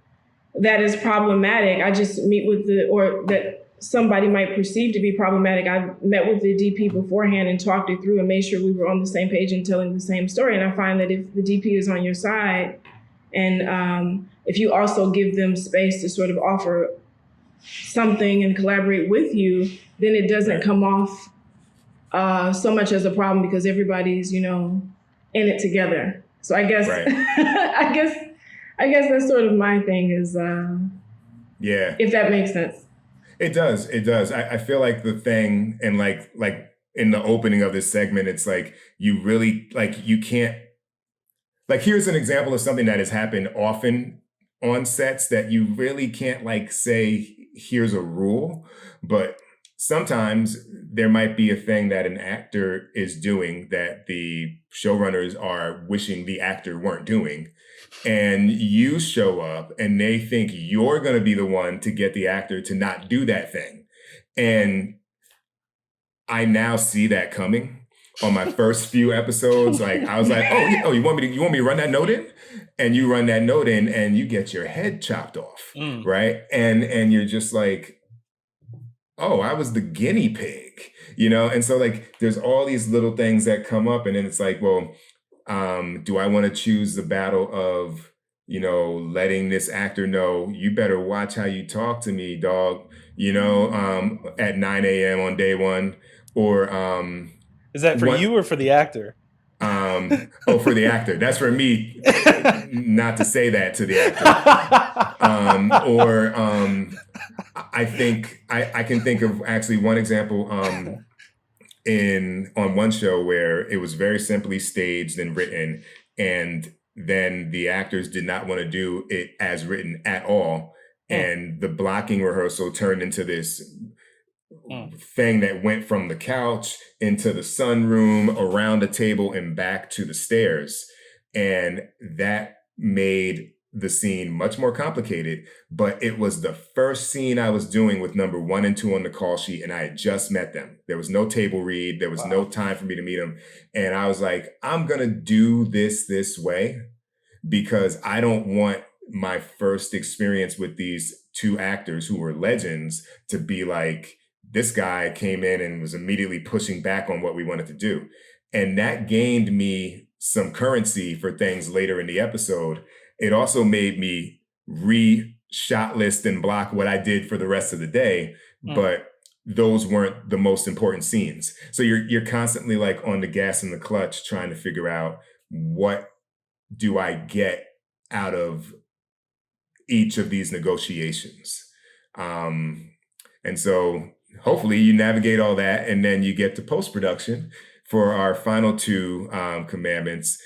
that is problematic, I just meet with or that somebody might perceive to be problematic. I met with the DP beforehand and talked it through and made sure we were on the same page and telling the same story. And I find that if the DP is on your side and if you also give them space to sort of offer something and collaborate with you, then it doesn't come off so much as a problem because everybody's, in it together. So I guess, Right. I guess that's sort of my thing is, Yeah, if that makes sense. it does. It does. I feel like the thing, and like in the opening of this segment, it's like you really like you can't. like here's an example of something that has happened often on sets that you really can't like say here's a rule, but sometimes there might be a thing that an actor is doing that the showrunners are wishing the actor weren't doing, and you show up and they think you're going to be the one to get the actor to not do that thing. And I now see that coming on my first few episodes. Like I was like, you want me to run that note in? And you run that note in and you get your head chopped off. Right. And you're just like, oh, I was the guinea pig, And so like, there's all these little things that come up, and then it's like, well, do I want to choose the battle of, letting this actor know you better watch how you talk to me, dog, at 9 a.m. on day one, or is that for you or for the actor? For the actor. That's for me not to say that to the actor. I think I can think of actually one example on one show where it was very simply staged and written, and then the actors did not want to do it as written at all. And the blocking rehearsal turned into this thing that went from the couch into the sunroom, around the table, and back to the stairs. And that made the scene much more complicated, but it was the first scene I was doing with number 1 and 2 on the call sheet, and I had just met them. There was no table read. There was no time for me to meet them. And I was like, I'm going to do this way because I don't want my first experience with these 2 actors who were legends to be like, this guy came in and was immediately pushing back on what we wanted to do. And that gained me some currency for things later in the episode. It also made me re-shot list and block what I did for the rest of the day, but those weren't the most important scenes. So you're constantly like on the gas and the clutch trying to figure out, what do I get out of each of these negotiations? And so hopefully you navigate all that, and then you get to post-production for our final 2 commandments.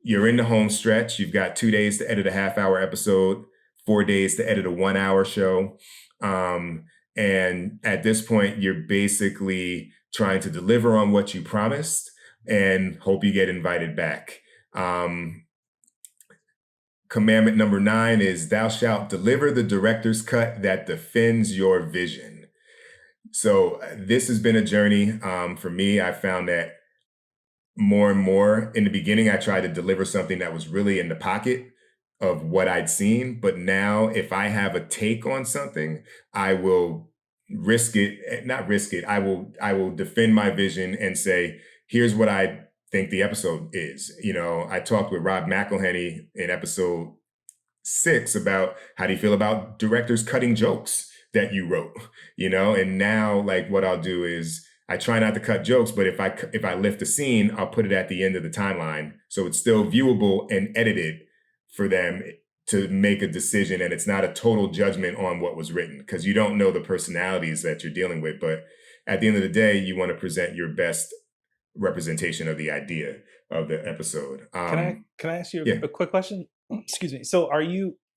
You're in the home stretch. You've got 2 days to edit a half-hour episode, 4 days to edit a 1-hour show. And at this point, you're basically trying to deliver on what you promised and hope you get invited back. Commandment number 9 is, thou shalt deliver the director's cut that defends your vision. So this has been a journey for me. I found that more and more in the beginning, I tried to deliver something that was really in the pocket of what I'd seen. But now if I have a take on something, I will not risk it. I will defend my vision and say, here's what I think the episode is. I talked with Rob McElhenney in episode 6 about how do you feel about directors cutting jokes that you wrote, and now like what I'll do is I try not to cut jokes, but if I lift a scene, I'll put it at the end of the timeline. So it's still viewable and edited for them to make a decision. And it's not a total judgment on what was written, because you don't know the personalities that you're dealing with. But at the end of the day, you want to present your best representation of the idea of the episode. Can I ask you a quick question? Excuse me. So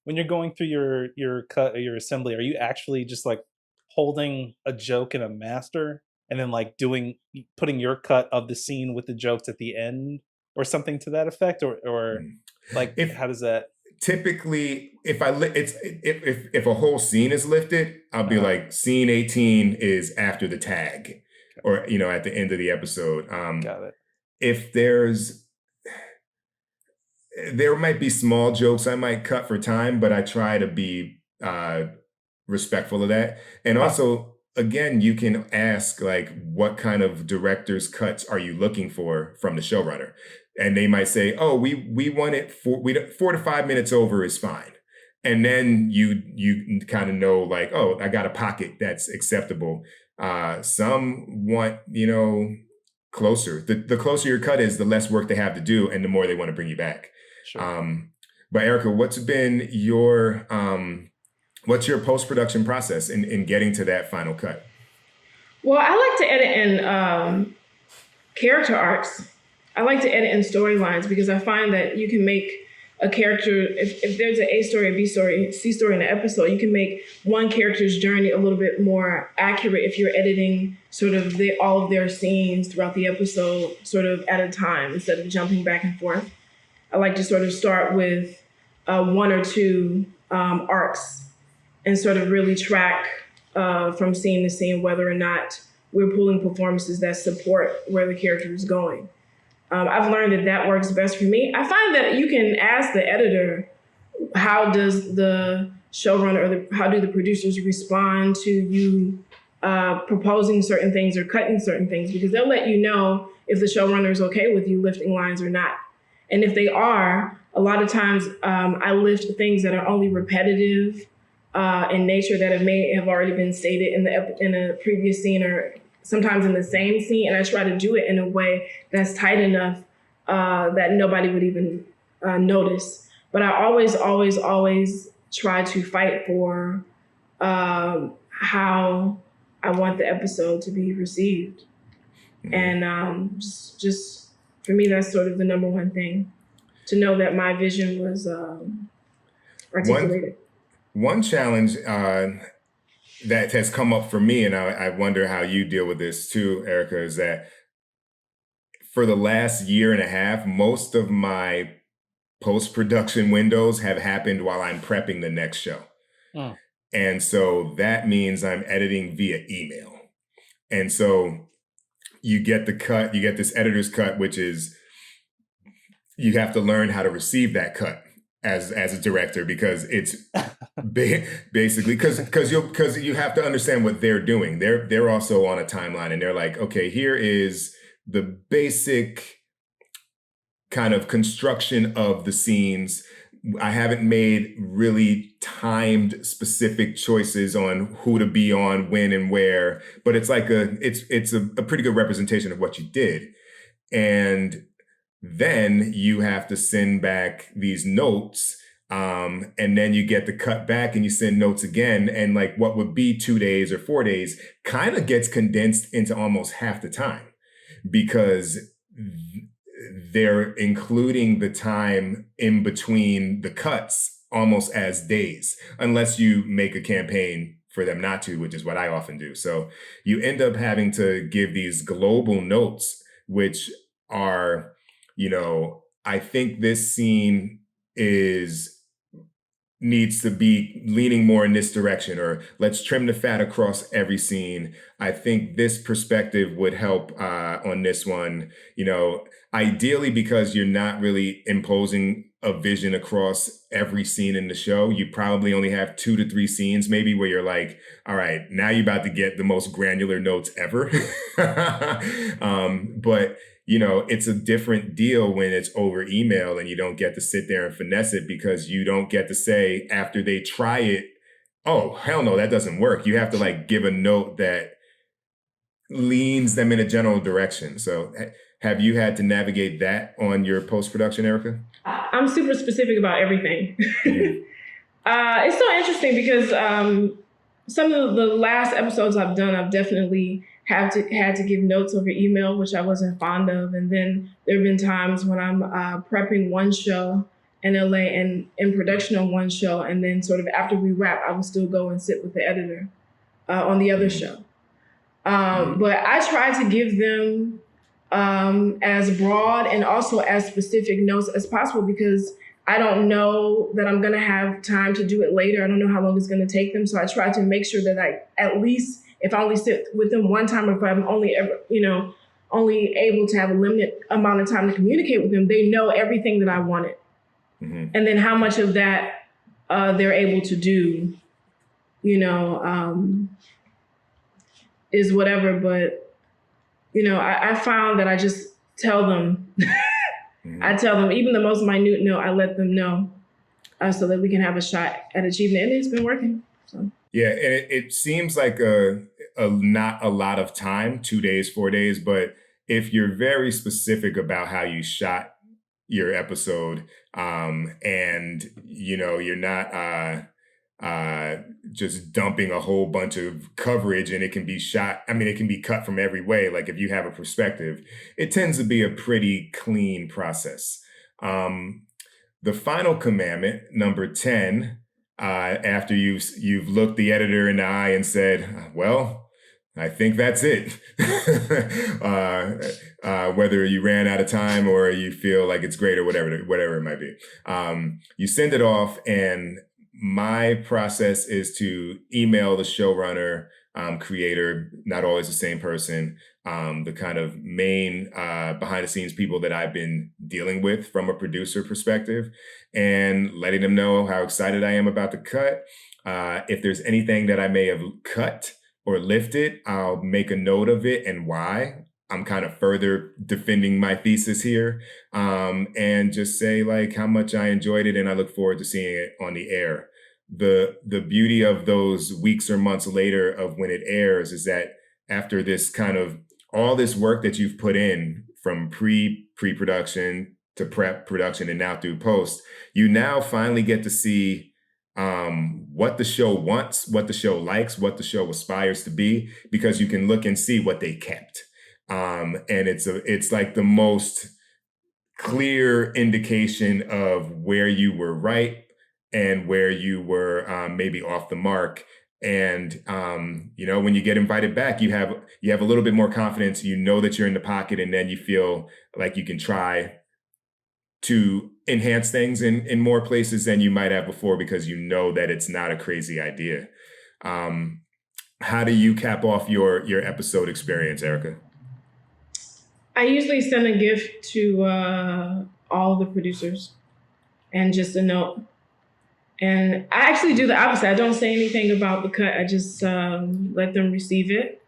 when you're going through your cut or your assembly, are you actually just like holding a joke in a master and then like putting your cut of the scene with the jokes at the end or something to that effect, or like how does that? Typically, if a whole scene is lifted, I'll be like, scene 18 is after the tag, or at the end of the episode. Got it. If there might be small jokes I might cut for time, but I try to be respectful of that. And also, again, you can ask like, what kind of director's cuts are you looking for from the showrunner? And they might say, oh, we want it 4 to 5 minutes over is fine. And then you kind of know like, oh, I got a pocket that's acceptable. Some want, closer. The closer your cut is, the less work they have to do and the more they want to bring you back. Sure. But Erica, what's been your post-production process in getting to that final cut? Well, I like to edit in character arcs. I like to edit in storylines because I find that you can make a character, if there's an A story, a B story, C story in an episode, you can make one character's journey a little bit more accurate if you're editing sort of all of their scenes throughout the episode sort of at a time instead of jumping back and forth. I like to sort of start with one or two arcs and sort of really track from scene to scene whether or not we're pulling performances that support where the character is going. I've learned that works best for me. I find that you can ask the editor, how does the showrunner or how do the producers respond to you proposing certain things or cutting certain things? Because they'll let you know if the showrunner is okay with you lifting lines or not. And if they are, a lot of times I lift things that are only repetitive in nature that may have already been stated in a previous scene or sometimes in the same scene, and I try to do it in a way that's tight enough that nobody would even notice. But I always try to fight for how I want the episode to be received. Mm-hmm. And just for me, that's sort of the number one thing, to know that my vision was articulated. One challenge that has come up for me, and I wonder how you deal with this too, Erica, is that for the last year and a half, most of my post-production windows have happened while I'm prepping the next show. Oh. And so that means I'm editing via email. And so you get the cut, you get this editor's cut, which is, you have to learn how to receive that cut as a director, because it's basically because you have to understand what they're doing. They're also on a timeline, and they're like, okay, here is the basic kind of construction of the scenes. I haven't made really timed specific choices on who to be on, when and where, but it's like it's a pretty good representation of what you did. And then you have to send back these notes, and then you get the cut back and you send notes again. And like what would be 2 days or 4 days kind of gets condensed into almost half the time, because they're including the time in between the cuts almost as days, unless you make a campaign for them not to, which is what I often do. So you end up having to give these global notes, which are, I think this scene needs to be leaning more in this direction, or let's trim the fat across every scene. I think this perspective would help on this one, ideally, because you're not really imposing a vision across every scene in the show. You probably only have 2 to 3 scenes maybe where you're like, all right, now you're about to get the most granular notes ever. But it's a different deal when it's over email and you don't get to sit there and finesse it, because you don't get to say after they try it, oh, hell no, that doesn't work. You have to like give a note that leans them in a general direction. So have you had to navigate that on your post-production, Erica? I'm super specific about everything. Mm-hmm. It's so interesting because some of the last episodes I've done, I've definitely had to give notes over email, which I wasn't fond of. And then there have been times when I'm prepping one show in LA and in production on one show, and then sort of after we wrap, I will still go and sit with the editor on the other show. But I try to give them as broad and also as specific notes as possible, because I don't know that I'm going to have time to do it later. I don't know how long it's going to take them. So I try to make sure that I, at least if I only sit with them one time, or if I'm only able to have a limited amount of time to communicate with them, they know everything that I wanted. Mm-hmm. And then how much of that they're able to do, is whatever. But, I found that I just tell them, mm-hmm. I tell them even the most minute note, I let them know so that we can have a shot at achieving it. And it's been working. So. Yeah, and it seems like not a lot of time, 2 days, 4 days, but if you're very specific about how you shot your episode, and you're not just dumping a whole bunch of coverage, and it can be shot. I mean, it can be cut from every way. Like if you have a perspective, it tends to be a pretty clean process. The final commandment, number 10, after you've looked the editor in the eye and said, well, I think that's it. Whether you ran out of time or you feel like it's great or whatever it might be. You send it off, and my process is to email the showrunner, creator, not always the same person, the kind of main behind the scenes people that I've been dealing with from a producer perspective, and letting them know how excited I am about the cut. If there's anything that I may have cut or lifted, I'll make a note of it and why. I'm kind of further defending my thesis here, and just say like how much I enjoyed it and I look forward to seeing it on the air. The beauty of those weeks or months later of when it airs is that after this kind of all this work that you've put in from pre-production to prep, production, and now through post, you now finally get to see what the show wants, what the show likes, what the show aspires to be, because you can look and see what they kept. And it's like the most clear indication of where you were right and where you were maybe off the mark. And when you get invited back, you have a little bit more confidence. You know that you're in the pocket, and then you feel like you can try to enhance things in more places than you might have before, because you know that it's not a crazy idea. How do you cap off your episode experience, Erica? I usually send a gift to all the producers and just a note. And I actually do the opposite. I don't say anything about the cut. I just let them receive it.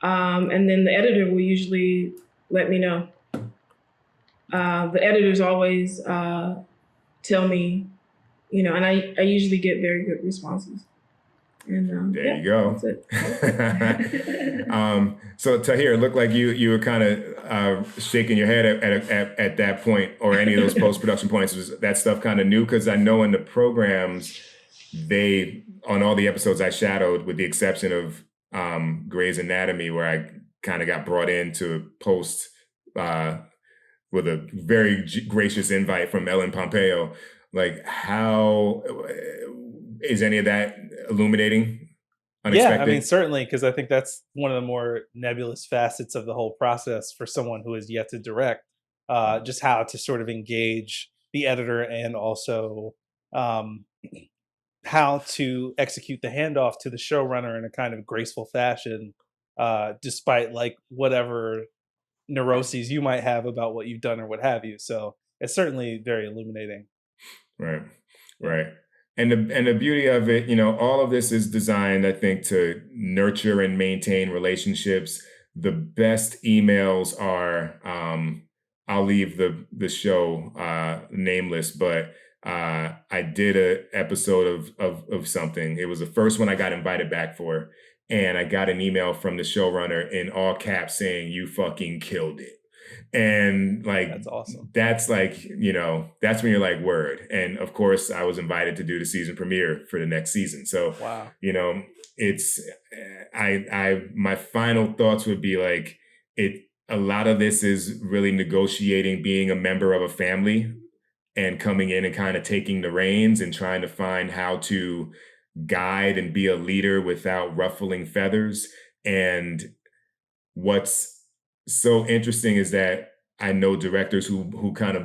And then the editor will usually let me know. The editors always tell me, and I usually get very good responses. And there you go. That's it. So Tahir, it looked like you were kind of shaking your head at that point, or any of those post-production points. Was that stuff kind of new? Because I know in the programs, on all the episodes I shadowed, with the exception of Grey's Anatomy, where I kind of got brought in to post with a very gracious invite from Ellen Pompeo. Like, how is any of that illuminating? Unexpected? Yeah, I mean, certainly, because I think that's one of the more nebulous facets of the whole process for someone who has yet to direct, just how to sort of engage the editor, and also how to execute the handoff to the showrunner in a kind of graceful fashion, despite like whatever neuroses you might have about what you've done or what have you. So it's certainly very illuminating. Right. And the beauty of it, all of this is designed, I think, to nurture and maintain relationships. The best emails are, I'll leave the show nameless, but I did an episode of something. It was the first one I got invited back for, and I got an email from the showrunner in all caps saying, "You fucking killed it." And like, that's awesome. That's like, that's when you're like, word. And of course I was invited to do the season premiere for the next season. So, wow. It's, my final thoughts would be like, a lot of this is really negotiating being a member of a family and coming in and kind of taking the reins and trying to find how to guide and be a leader without ruffling feathers. And what's so interesting is that I know directors who kind of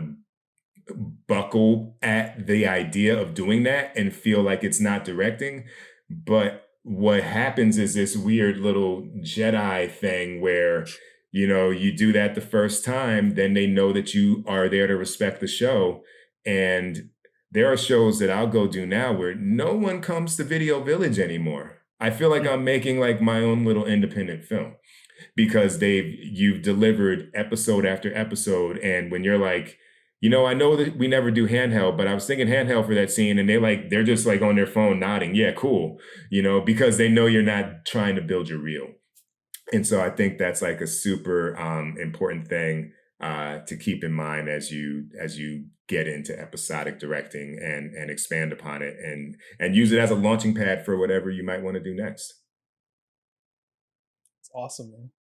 buckle at the idea of doing that and feel like it's not directing. But what happens is this weird little Jedi thing where, you do that the first time, then they know that you are there to respect the show. And there are shows that I'll go do now where no one comes to Video Village anymore. I feel like I'm making like my own little independent film, because you've delivered episode after episode. And when you're like, I know that we never do handheld, but I was thinking handheld for that scene, and they're just like on their phone nodding, yeah, cool, because they know you're not trying to build your reel. And so I think that's like a super important thing to keep in mind as you get into episodic directing and expand upon it and use it as a launching pad for whatever you might want to do next. It's awesome, man.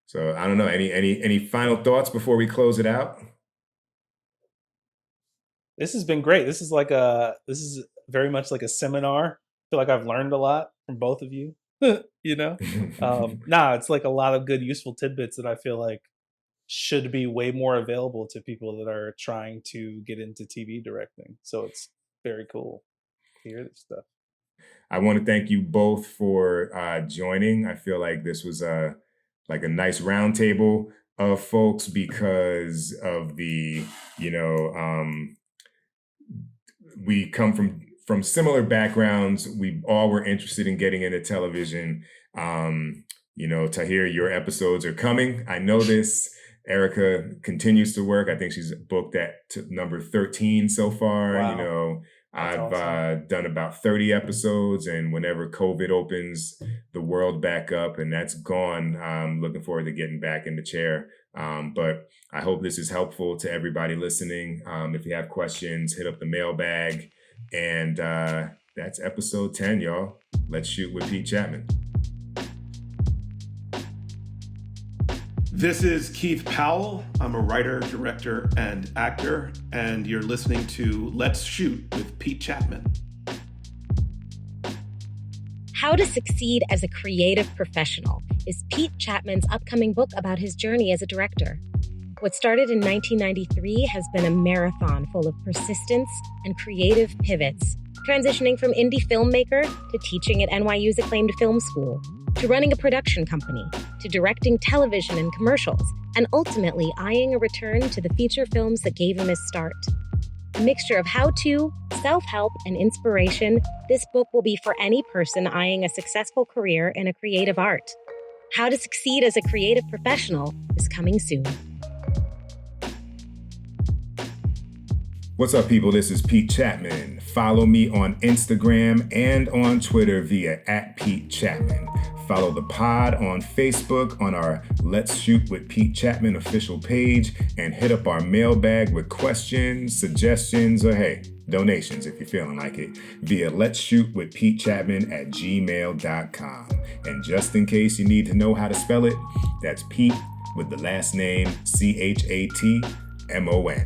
So I don't know, any final thoughts before we close it out? This has been great. This is very much like a seminar. I feel like I've learned a lot from both of you. You know, it's like a lot of good, useful tidbits that I feel like should be way more available to people that are trying to get into TV directing. So it's very cool to hear this stuff. I want to thank you both for joining. I feel like this was a nice roundtable of folks because of the, we come from similar backgrounds. We all were interested in getting into television. Tahir, your episodes are coming. I know this. Erica continues to work. I think she's booked at number 13 so far. Wow. I've awesome. Done about 30 episodes, and whenever COVID opens the world back up and that's gone, I'm looking forward to getting back in the chair. But I hope this is helpful to everybody listening. If you have questions, hit up the mailbag. And that's episode 10, y'all. Let's shoot with Pete Chapman. This is Keith Powell. I'm a writer, director, and actor, and you're listening to Let's Shoot with Pete Chapman. How to Succeed as a Creative Professional is Pete Chapman's upcoming book about his journey as a director. What started in 1993 has been a marathon full of persistence and creative pivots, transitioning from indie filmmaker to teaching at NYU's acclaimed film school, to running a production company, to directing television and commercials, and ultimately eyeing a return to the feature films that gave him his start. A mixture of how-to, self-help, and inspiration, this book will be for any person eyeing a successful career in a creative art. How to Succeed as a Creative Professional is coming soon. What's up, people? This is Pete Chapman. Follow me on Instagram and on Twitter via @PeteChapman. Follow the pod on Facebook on our Let's Shoot with Pete Chapman official page, and hit up our mailbag with questions, suggestions, or hey, donations if you're feeling like it, via letshootwithpetechapman@gmail.com. And just in case you need to know how to spell it, that's Pete with the last name CHATMON.